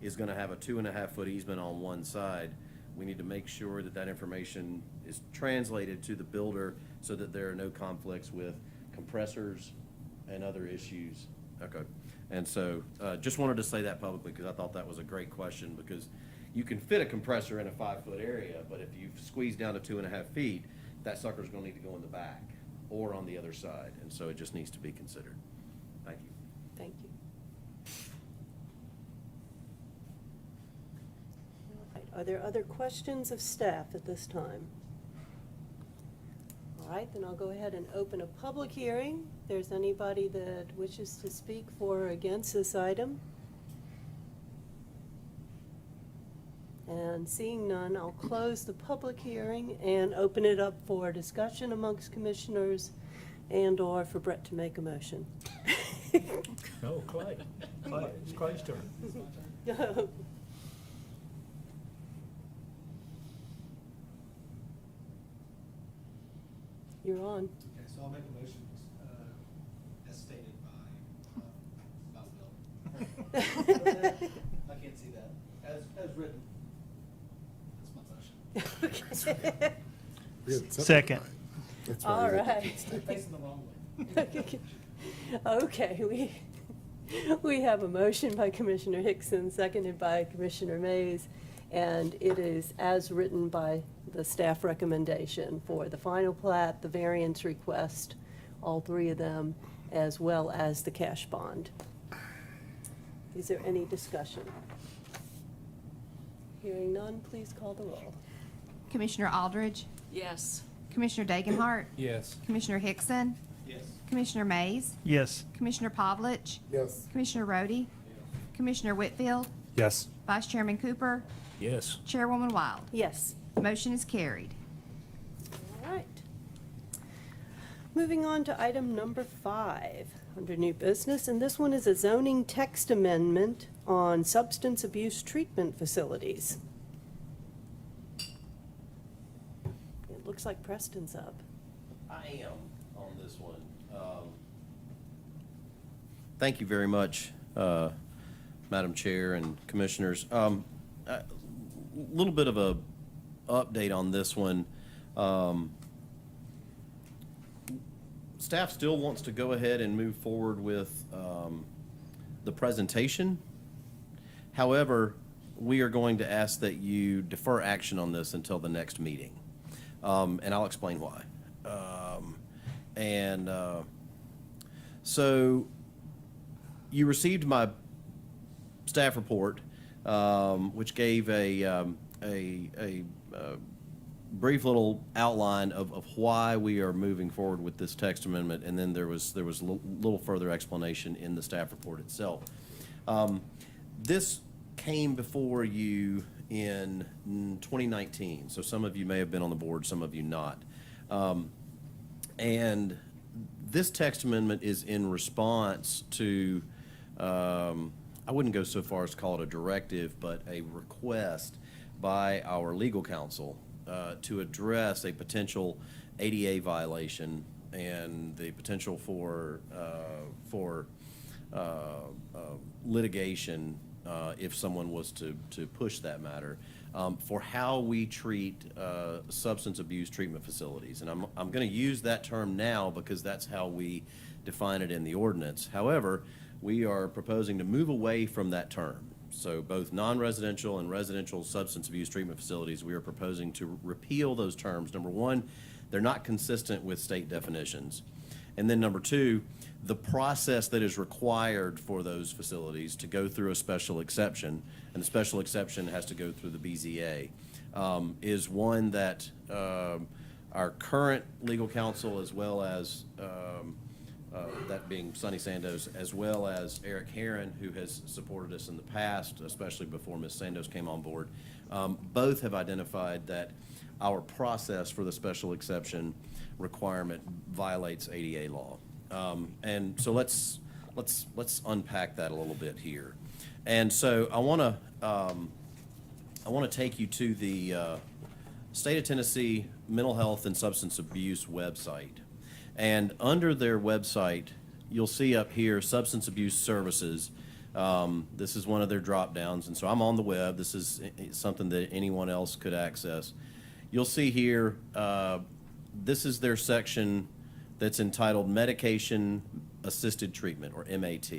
is gonna have a 2.5 foot easement on one side, we need to make sure that that information is translated to the builder so that there are no conflicts with compressors and other issues. Okay. And so, just wanted to say that publicly because I thought that was a great question, because you can fit a compressor in a 5-foot area, but if you squeeze down to 2.5 feet, that sucker's gonna need to go in the back or on the other side. And so it just needs to be considered. Thank you. Thank you. All right, are there other questions of staff at this time? All right, then I'll go ahead and open a public hearing. If there's anybody that wishes to speak for or against this item. And seeing none, I'll close the public hearing and open it up for discussion amongst commissioners and/or for Brett to make a motion. No, Clay. It's Clay's turn. You're on. Okay, so I'll make a motion, as stated by Bill. I can't see that. As written. That's my motion. We had something Second. right. That's why All we had to right. keep sticking. Facing the wrong way. Okay, we have a motion by Commissioner Hickson, seconded by Commissioner Mays, and it is as written by the staff recommendation for the final plat, the variance request, all three of them, as well as the cash bond. Is there any discussion? Hearing none, please call the roll. Commissioner Aldridge, Yes. Commissioner Dagenhart, Yes. Commissioner Hickson, Yes. Commissioner Mays, Yes. Commissioner Pavlich, Yes. Commissioner Rhodey, Commissioner Whitfield, Yes. Vice Chairman Cooper, Yes. Chairwoman Wild. Yes. Motion is carried. All right. Moving on to item number 5 under new business, and this one is a zoning text amendment on substance abuse treatment facilities. It looks like Preston's up. I am on this one. Thank you very much, Madam Chair and Commissioners. A little bit of a update on this one. Staff still wants to go ahead and move forward with the presentation. However, we are going to ask that you defer action on this until the next meeting. And I'll explain why. So you received my staff report, which gave a brief little outline of why we are moving forward with this text amendment, and then there was a little further explanation in the staff report itself. This came before you in 2019, so some of you may have been on the board, some of you not. And this text amendment is in response to, I wouldn't go so far as to call it a directive, but a request by our legal counsel to address a potential ADA violation and the potential for litigation if someone was to push that matter, for how we treat substance abuse treatment facilities. And I'm going to use that term now because that's how we define it in the ordinance. However, we are proposing to move away from that term. So both non-residential and residential substance abuse treatment facilities, we are proposing to repeal those terms. Number one, they're not consistent with state definitions. And then number two, the process that is required for those facilities to go through a special exception, and the special exception has to go through the BZA, is one that our current legal counsel as well as that being Sonny Sandos, as well as Eric Heron, who has supported us in the past, especially before Ms. Sandos came on board. Both have identified that our process for the special exception requirement violates ADA law. And so let's unpack that a little bit here. And so I want to take you to the State of Tennessee Mental Health and Substance Abuse website. And under their website, you'll see up here Substance Abuse Services. This is one of their drop downs, and so I'm on the web. This is something that anyone else could access. You'll see here, this is their section that's entitled Medication Assisted Treatment, or MAT.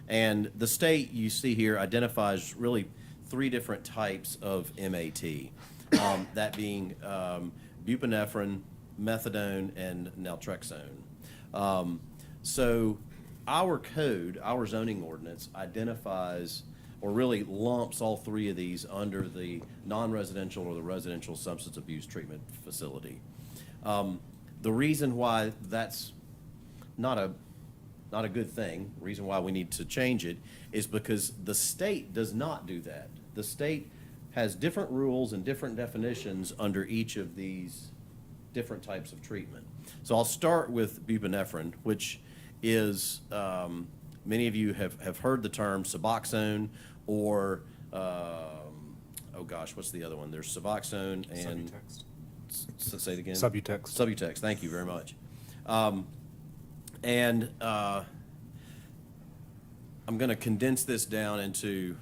And the state, you see here, identifies really 3 different types of MAT, that being buprenorphine, methadone, and naltrexone. So our code, our zoning ordinance, identifies or really lumps all 3 of these under the non-residential or the residential substance abuse treatment facility. The reason why that's not a good thing, the reason why we need to change it, is because the state does not do that. The state has different rules and different definitions under each of these different types of treatment. So I'll start with buprenorphine, which is, many of you have heard the term Suboxone, or, oh gosh, what's the other one? There's Suboxone and... Subtext. Say it again? Subutex. Subutex, thank you very much. I'm going to condense this down into,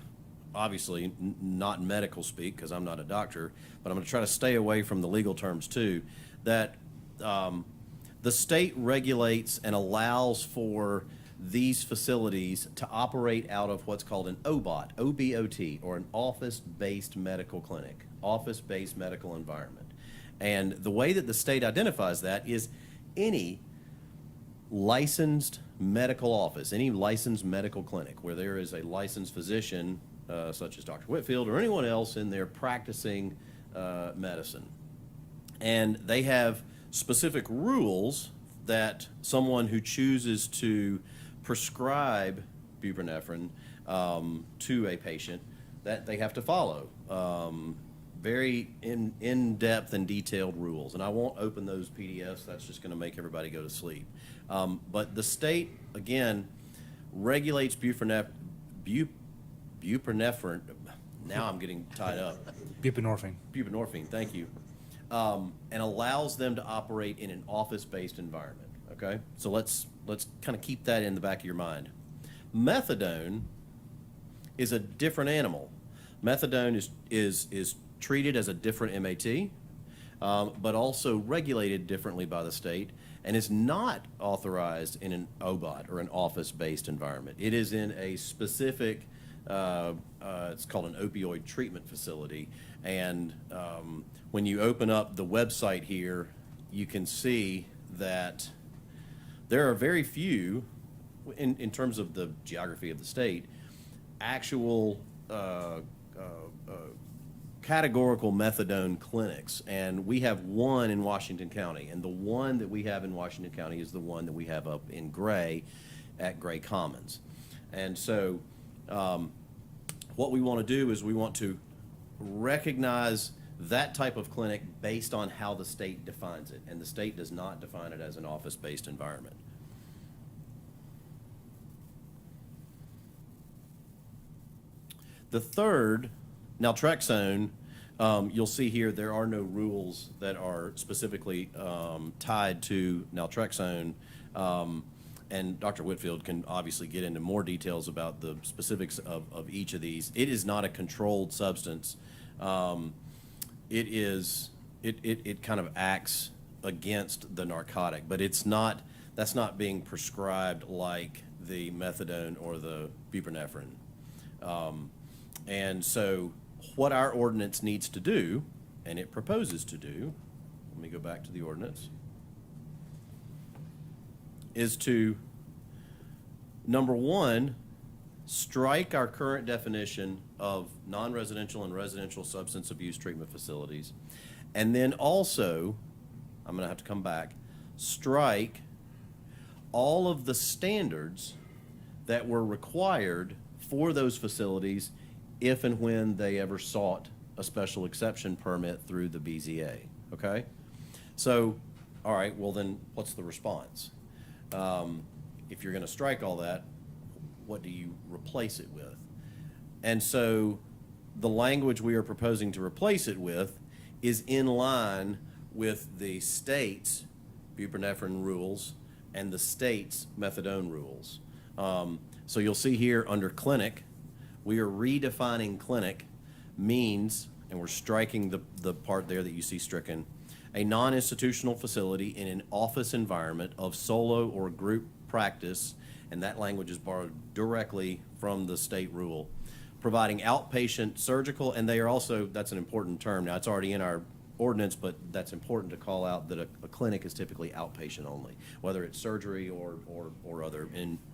obviously, not medical speak, because I'm not a doctor, but I'm going to try to stay away from the legal terms too, that the state regulates and allows for these facilities to operate out of what's called an OBOT, O-B-O-T, or an office-based medical clinic, office-based medical environment. And the way that the state identifies that is any licensed medical office, any licensed medical clinic where there is a licensed physician, such as Dr. Whitfield or anyone else in there practicing medicine. And they have specific rules that someone who chooses to prescribe buprenorphine to a patient, that they have to follow. Very in-depth and detailed rules. And I won't open those PDFs, that's just gonna make everybody go to sleep. But the state, again, regulates buprenorphine, now I'm getting tied up. Buprenorphine. Buprenorphine, thank you. And allows them to operate in an office-based environment, okay? So let's kind of keep that in the back of your mind. Methadone is a different animal. Methadone is treated as a different MAT, but also regulated differently by the state, and is not authorized in an OBOT, or an office-based environment. It is in a specific, it's called an opioid treatment facility, and when you open up the website here, you can see that there are very few, in terms of the geography of the state, actual categorical methadone clinics, and we have one in Washington County, and the one that we have in Washington County is the one that we have up in Gray at Gray Commons. And so what we want to do is we want to recognize that type of clinic based on how the state defines it, and the state does not define it as an office-based environment. The third, naltrexone, you'll see here there are no rules that are specifically tied to naltrexone, and Dr. Whitfield can obviously get into more details about the specifics of each of these. It is not a controlled substance. It kind of acts against the narcotic, but that's not being prescribed like the methadone or the buprenorphine. And so what our ordinance needs to do, and it proposes to do, let me go back to the ordinance, is to, number one, strike our current definition of non-residential and residential substance abuse treatment facilities. And then also, I'm gonna have to come back, strike all of the standards that were required for those facilities if and when they ever sought a special exception permit through the BZA, okay? So, all right, well then, what's the response? If you're gonna strike all that, what do you replace it with? And so, the language we are proposing to replace it with is in line with the state's buprenorphine rules and the state's methadone rules. So you'll see here under clinic, we are redefining clinic means, and we're striking the part there that you see stricken, a non-institutional facility in an office environment of solo or group practice, and that language is borrowed directly from the state rule, providing outpatient surgical, and they are also, that's an important term. Now, it's already in our ordinance, but that's important to call out that a clinic is typically outpatient only, whether it's surgery or other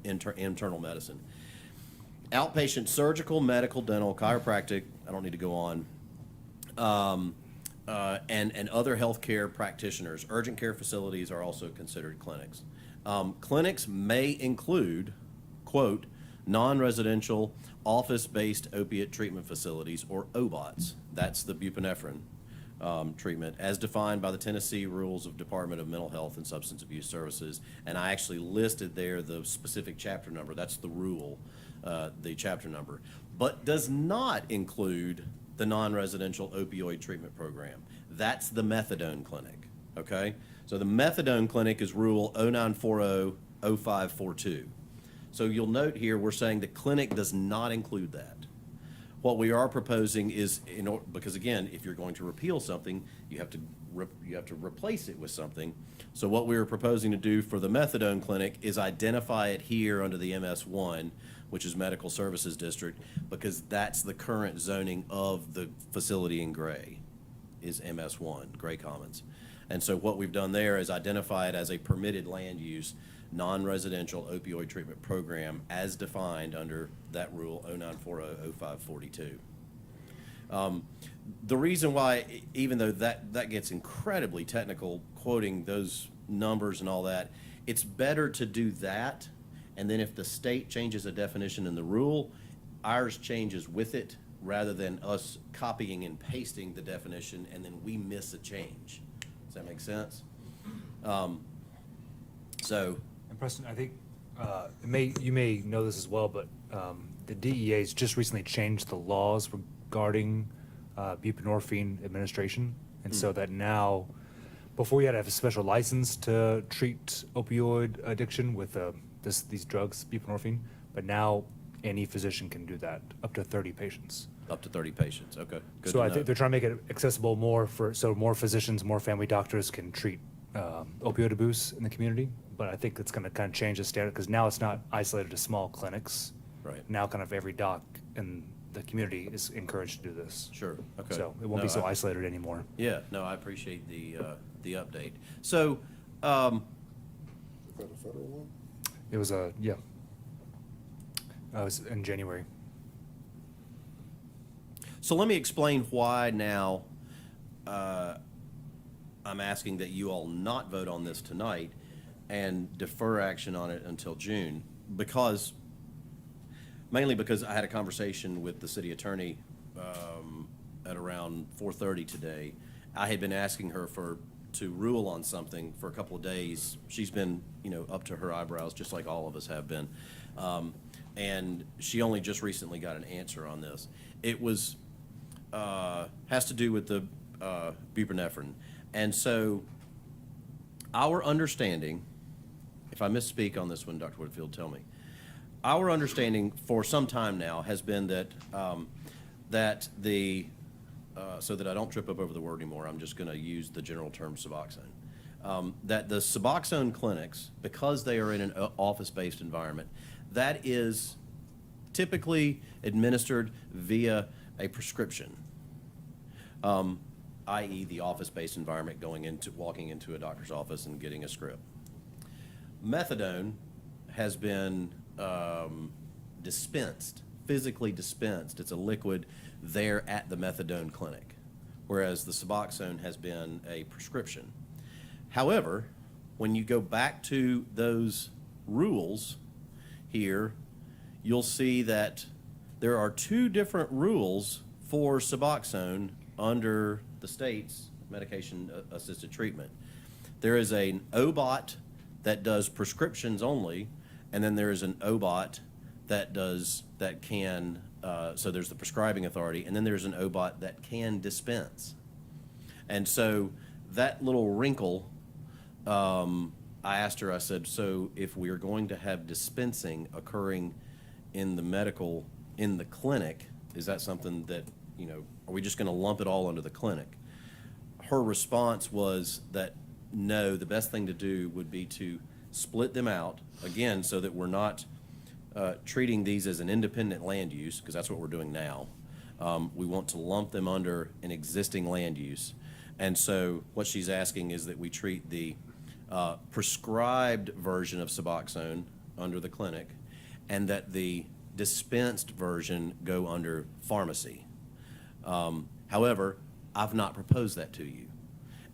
internal medicine. Outpatient surgical, medical, dental, chiropractic, I don't need to go on, and other healthcare practitioners. Urgent care facilities are also considered clinics. Clinics may include, quote, non-residential office-based opiate treatment facilities, or OBOTs. That's the buprenorphine treatment, as defined by the Tennessee Rules of Department of Mental Health and Substance Abuse Services. And I actually listed there the specific chapter number. That's the rule, the chapter number. But does not include the non-residential opioid treatment program. That's the methadone clinic, okay? So the methadone clinic is Rule 0940-0542. So you'll note here, we're saying the clinic does not include that. What we are proposing is, because again, if you're going to repeal something, you have to replace it with something. So what we are proposing to do for the methadone clinic is identify it here under the MS1, which is Medical Services District, because that's the current zoning of the facility in gray, is MS1, Gray Commons. And so what we've done there is identify it as a permitted land use, non-residential opioid treatment program as defined under that rule 0940-0542. The reason why, even though that gets incredibly technical, quoting those numbers and all that, it's better to do that, and then if the state changes a definition in the rule, ours changes with it, rather than us copying and pasting the definition and then we miss a change. Does that make sense? And Preston, I think you may know this as well, but the DEA has just recently changed the laws regarding buprenorphine administration, and so that now, before you had to have a special license to treat opioid addiction with these drugs, buprenorphine, but now any physician can do that, up to 30 patients. Up to 30 patients, okay. Good So to I know. think they're trying to make it accessible more so more physicians, more family doctors can treat opioid abuse in the community. But I think it's going to kind of change the standard, because now it's not isolated to small clinics. Right. Now kind of every doc in the community is encouraged to do this. Sure, okay. So it won't No, be so I- isolated anymore. Yeah, no, I appreciate the update. So, Is that a federal one? It was yeah. It was in January. so let me explain why now I'm asking that you all not vote on this tonight and defer action on it until June, mainly because I had a conversation with the city attorney at around 4:30 today. I had been asking her to rule on something for a couple of days. She's been, up to her eyebrows, just like all of us have been. And she only just recently got an answer on this. It has to do with the buprenorphine. And so our understanding, if I misspeak on this one, Dr. Woodfield, tell me. Our understanding for some time now has been that so that I don't trip up over the word anymore, I'm just going to use the general term Suboxone. That the Suboxone clinics, because they are in an office-based environment, that is typically administered via a prescription, i.e. the office-based environment walking into a doctor's office and getting a script. Methadone has been physically dispensed. It's a liquid there at the methadone clinic, whereas the Suboxone has been a prescription. However, when you go back to those rules here, you'll see that there are two different rules for Suboxone under the state's medication-assisted treatment. There is an OBOT that does prescriptions only, and then there is an OBOT that can, so there's the prescribing authority, and then there's an OBOT that can dispense. And so that little wrinkle, I asked her, I said, so if we are going to have dispensing occurring in the clinic, is that something that, are we just gonna lump it all under the clinic? Her response was that, no, the best thing to do would be to split them out, again, so that we're not treating these as an independent land use, because that's what we're doing now. We want to lump them under an existing land use. And so what she's asking is that we treat the prescribed version of Suboxone under the clinic, and that the dispensed version go under pharmacy. However, I've not proposed that to you.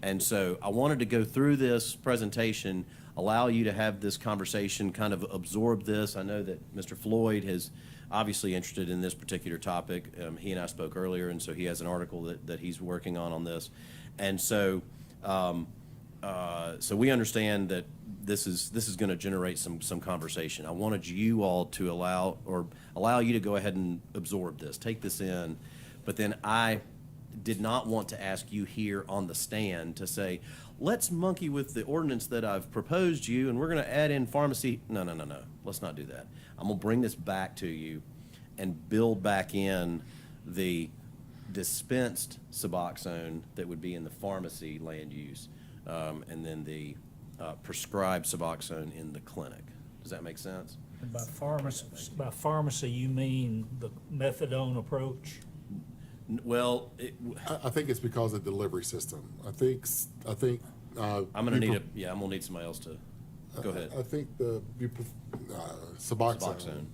And so I wanted to go through this presentation, allow you to have this conversation, kind of absorb this. I know that Mr. Floyd is obviously interested in this particular topic. He and I spoke earlier, and so he has an article that he's working on this. And so, so we understand that this is going to generate some conversation. I wanted you all to allow you to go ahead and absorb this, take this in, but then I did not want to ask you here on the stand to say, let's monkey with the ordinance that I've proposed you, and we're going to add in pharmacy. No. Let's not do that. I'm going to bring this back to you and build back in the dispensed Suboxone that would be in the pharmacy land use, and then the prescribed Suboxone in the clinic. Does that make sense? And by pharmacy, you mean the methadone approach? Well, I think it's because of the delivery system. I think. I'm gonna need I'm gonna need somebody else to, go ahead. I think the Suboxone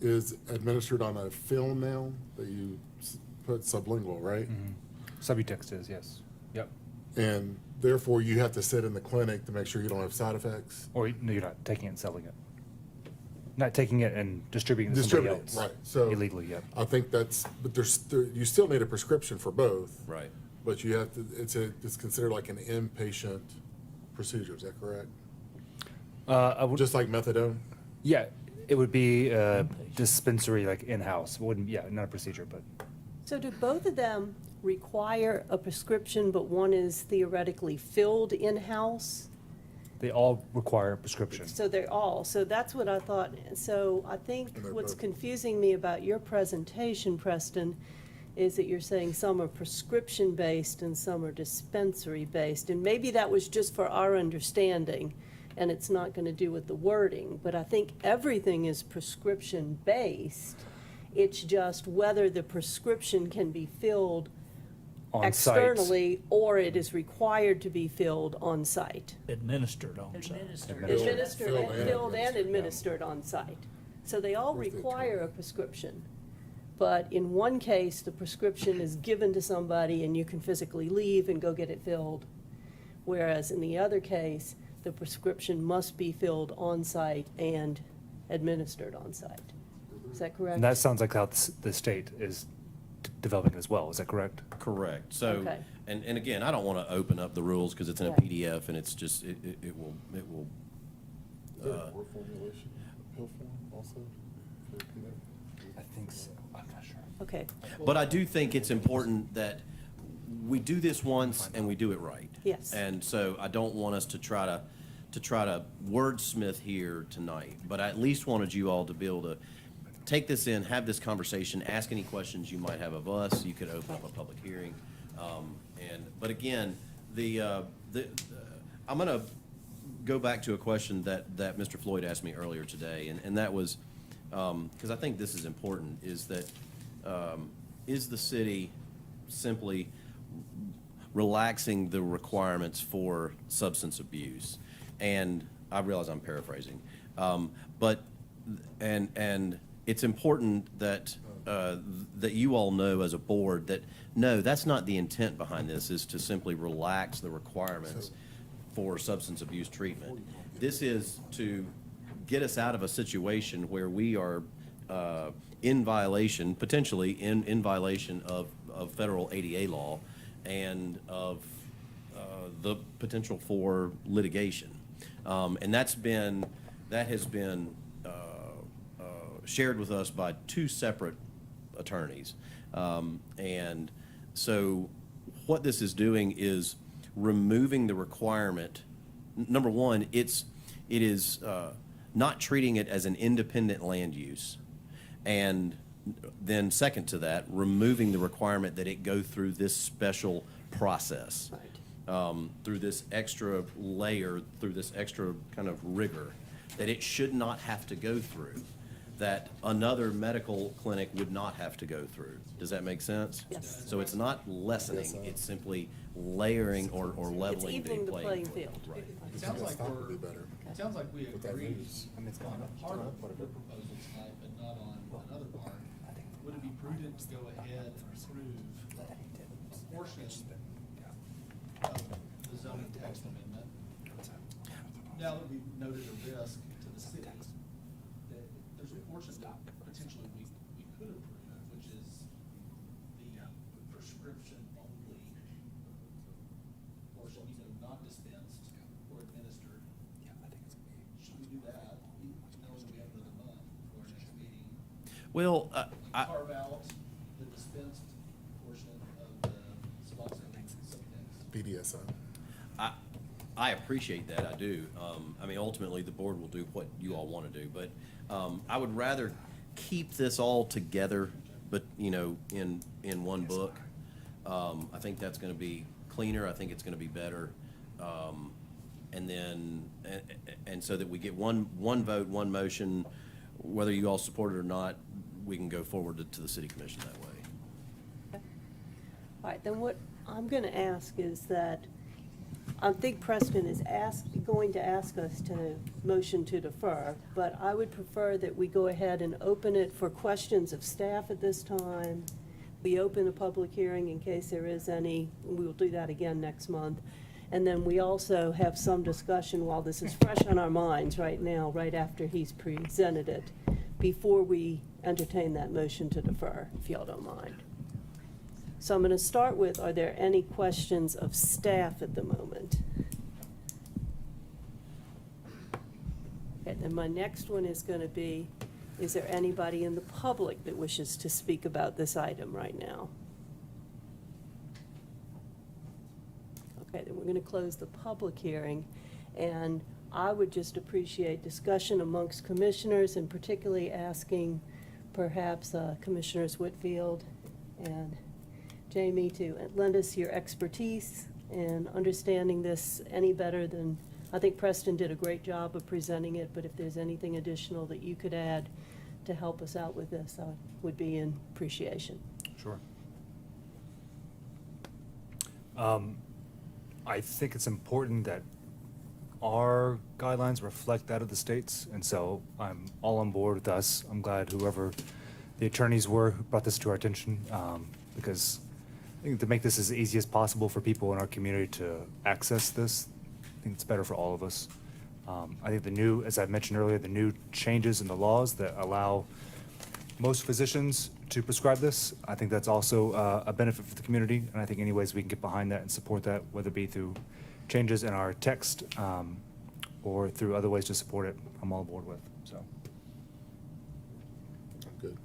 is administered on a film now that you put sublingual, right? Subutex is, yes. Yep. And therefore, you have to sit in the clinic to make sure you don't have side effects. Or no, you're not taking it and selling it. Not taking it and distributing it to somebody else. Right, so. Illegally, yep. I think but you still need a prescription for both. Right. But you have to, it's considered like an inpatient procedure, is that correct? Just like methadone? Yeah, it would be dispensary, like in-house. It wouldn't, not a procedure, but. So do both of them require a prescription, but one is theoretically filled in-house? They all require a prescription. So so that's what I thought. So I think what's confusing me about your presentation, Preston, is that you're saying some are prescription-based and some are dispensary-based. And maybe that was just for our understanding, and it's not going to do with the wording. But I think everything is prescription-based. It's just whether the prescription can be filled On externally or it is required to be filled on-site. Administered on site. Filled and administered on-site. So they all require a prescription. But in one case, the prescription is given to somebody and you can physically leave and go get it filled. Whereas in the other case, the prescription must be filled on-site and administered on-site. Is that correct? And that sounds like how the state is developing it as well. Is that correct? Correct. So, Okay. and again, I don't want to open up the rules because it's in a Right. PDF and it's just, it will. Is there a word formulation, pill form also? I think so. I'm not sure. Okay, But I do think it's important that we do this once and we do it right. Yes. And so I don't want us to try to wordsmith here tonight, but I at least wanted you all to be able to take this in, have this conversation, ask any questions you might have of us. You could open up a public hearing. But again, I'm going to go back to a question that Mr. Floyd asked me earlier today, and that was, because I think this is important, is that is the city simply relaxing the requirements for substance abuse? And I realize I'm paraphrasing, but it's important that that you all know as a board that no, that's not the intent behind this, is to simply relax the requirements for substance abuse treatment. This is to get us out of a situation where we are in violation, potentially in violation of federal ADA law and of the potential for litigation. And that has been shared with us by two separate attorneys. And so what this is doing is removing the requirement. Number one, it is not treating it as an independent land use. And then second to that, removing the requirement that it go through this special process. Through this extra layer, through this extra kind of rigor, that it should not have to go through, that another medical clinic would not have to go through. Does that make sense? Yes. So it's not lessening, it's simply layering or leveling the evening the playing playing field. field. Right. It sounds like Stop would we're, be better. it sounds like we With that agree news. on a part of the proposal tonight, but not on another part. Would it be prudent to go ahead and approve a portion of the zoning text amendment? Now that we've noted a risk to the city, that there's a portion that potentially we could approve, which is the prescription only portion, not dispensed or administered. Should we do that, knowing that we have another month for our next meeting? Well, Carve out the dispensed portion of the Suboxone subtext. BDSM. I appreciate that, I do. I mean, ultimately, the board will do what you all want to do, but I would rather keep this all together, but, in one book. I think that's going to be cleaner, I think it's going to be better. And then, and so that we get one vote, one motion, whether you all support it or not, we can go forward to the city commission that way. All right, then what I'm going to ask is that, I think Preston is going to ask us to motion to defer, but I would prefer that we go ahead and open it for questions of staff at this time. We open a public hearing in case there is any, we will do that again next month. And then we also have some discussion while this is fresh on our minds right now, right after he's presented it, before we entertain that motion to defer, if y'all don't mind. So I'm going to start with, are there any questions of staff at the moment? Okay, then my next one is going to be, is there anybody in the public that wishes to speak about this item right now? Okay, then we're going to close the public hearing, and I would just appreciate discussion amongst commissioners, and particularly asking perhaps Commissioners Whitfield and Jamie to lend us your expertise in understanding this any better than, I think Preston did a great job of presenting it, but if there's anything additional that you could add to help us out with this, I would be in appreciation. Sure. I think it's important that our guidelines reflect that of the states, and so I'm all on board with us. I'm glad whoever the attorneys were who brought this to our attention, because I think to make this as easy as possible for people in our community to access this, I think it's better for all of us. I think the new, as I mentioned earlier, the new changes in the laws that allow most physicians to prescribe this, I think that's also a benefit for the community, and I think any ways we can get behind that and support that, whether it be through changes in our text or through other ways to support it, I'm all aboard with, so. Good.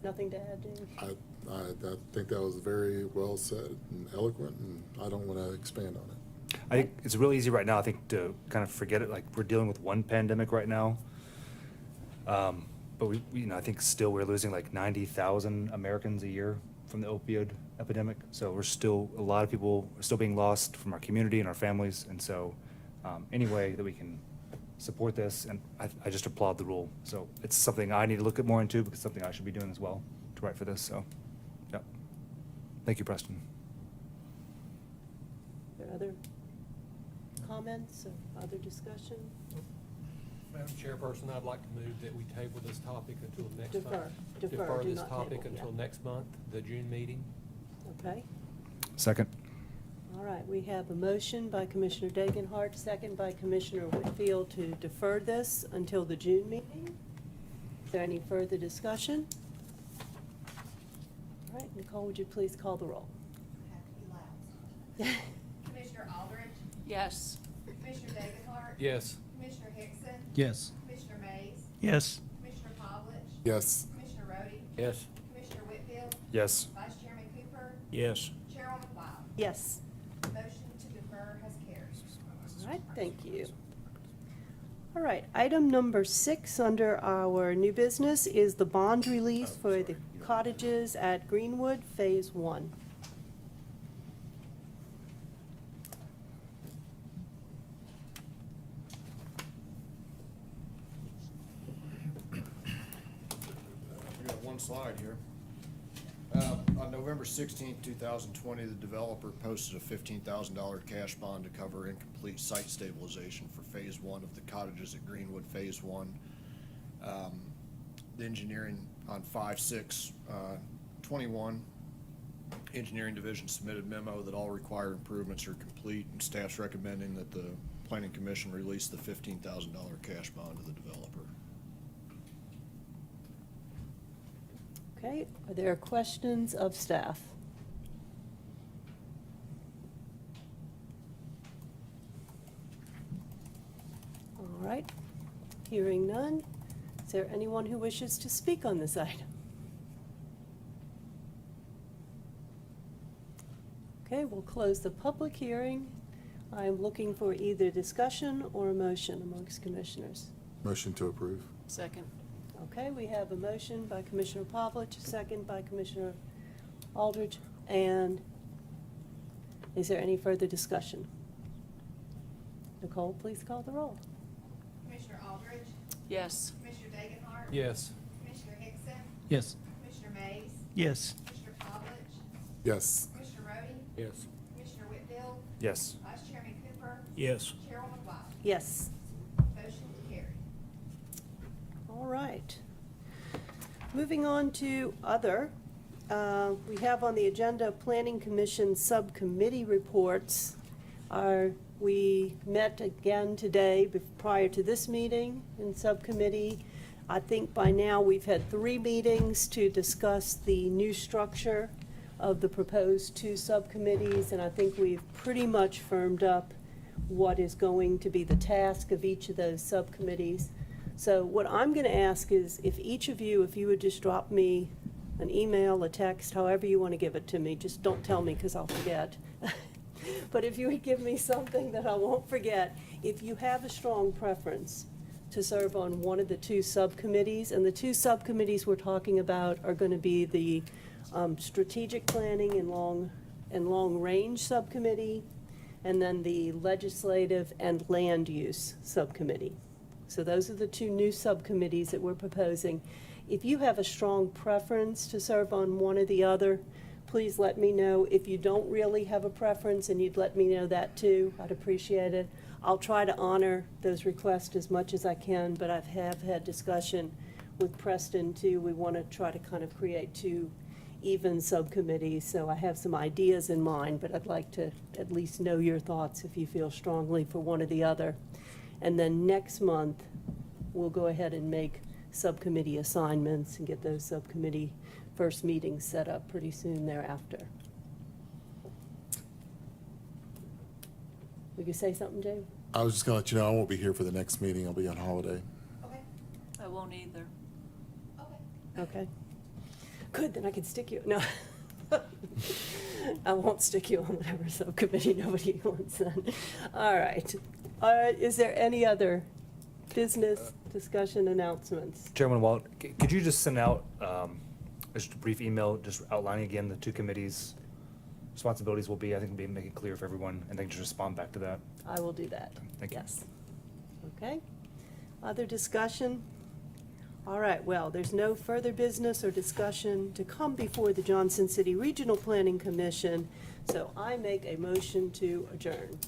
Nothing to add, Jamie? I think that was very well said and eloquent, and I don't want to expand on it. I think it's really easy right now, I think, to kind of forget it, like, we're dealing with one pandemic right now. But we, I think still we're losing like 90,000 Americans a year from the opioid epidemic. So a lot of people are still being lost from our community and our families. And so any way that we can support this, and I just applaud the rule. So it's something I need to look at more into, because it's something I should be doing as well to write for this. So, yeah. Thank you, Preston. Are there other comments or other discussion? Madam Chairperson, I'd like to move that we table this topic until next Defer. month. Defer, do this not topic table, yeah. until next month, the June meeting. Okay. Second. All right, we have a motion by Commissioner Dagenhart, second by Commissioner Whitfield to defer this until the June meeting. Is there any further discussion? All right, Nicole, would you please call the roll? Commissioner Aldridge, Yes. Commissioner Dagenhart, Yes. Commissioner Hickson, Yes. Commissioner Mays, Yes. Commissioner Pavlich, Yes. Commissioner Rhodey, Yes. Commissioner Whitfield, Yes. Vice Chairman Cooper, Yes. Chairwoman Wild. Yes. Motion to defer has carried. All right, thank you. All right, item number 6 under our new business is the bond release for the cottages at Greenwood, Phase 1. We got one slide here. On November 16th, 2020, the developer posted a $15,000 cash bond to cover incomplete site stabilization for Phase 1 of the cottages at Greenwood, Phase 1. The engineering on 5/6/21, Engineering Division submitted memo that all required improvements are complete, and staff's recommending that the Planning Commission release the $15,000 cash bond to the developer. Okay, are there questions of staff? All right, hearing none. Is there anyone who wishes to speak on this item? Okay, we'll close the public hearing. I am looking for either discussion or a motion amongst commissioners. Motion to approve. Second. Okay, we have a motion by Commissioner Pavlich, a second by Commissioner Aldridge, and is there any further discussion? Nicole, please call the roll. Commissioner Aldridge, Yes. Commissioner Dagenhart, Yes. Commissioner Hickson, Yes. Commissioner Mays, Yes. Commissioner Pavlich, Yes. Commissioner Rhodey, Yes. Commissioner Whitfield, Yes. Vice Chairman Cooper, Yes. Chairwoman Wild. Yes. Motion carried. All right. Moving on to other, we have on the agenda Planning Commission Subcommittee reports. We met again today prior to this meeting in Subcommittee. I think by now we've had 3 meetings to discuss the new structure of the proposed 2 subcommittees, and I think we've pretty much firmed up what is going to be the task of each of those subcommittees. So what I'm going to ask is if each of you, if you would just drop me an email, a text, however you want to give it to me, just don't tell me because I'll forget. But if you would give me something that I won't forget, if you have a strong preference to serve on one of the 2 subcommittees, and the 2 subcommittees we're talking about are going to be the strategic planning and long range subcommittee, and then the legislative and land use subcommittee. So those are the 2 new subcommittees that we're proposing. If you have a strong preference to serve on one or the other, please let me know. If you don't really have a preference and you'd let me know that too, I'd appreciate it. I'll try to honor those requests as much as I can, but I have had discussion with Preston too. We want to try to kind of create 2 even subcommittees, so I have some ideas in mind, but I'd like to at least know your thoughts if you feel strongly for one or the other. And then next month, we'll go ahead and make subcommittee assignments and get those subcommittee first meetings set up pretty soon thereafter. Will you say something, Jay? I was just gonna let you know, I won't be here for the next meeting. I'll be on holiday. Okay, I won't either. okay. Okay. Good, then I can stick you, no. I won't stick you on whatever subcommittee nobody wants then. All right. Is there any other business discussion announcements? Chairman Walt, could you just send out just a brief email, just outlining again the 2 committees' responsibilities will be? I think it'll make it clear for everyone, and then just respond back to that. I will do that. Thank you. Yes. Okay. Other discussion? All right, well, there's no further business or discussion to come before the Johnson City Regional Planning Commission, so I make a motion to adjourn.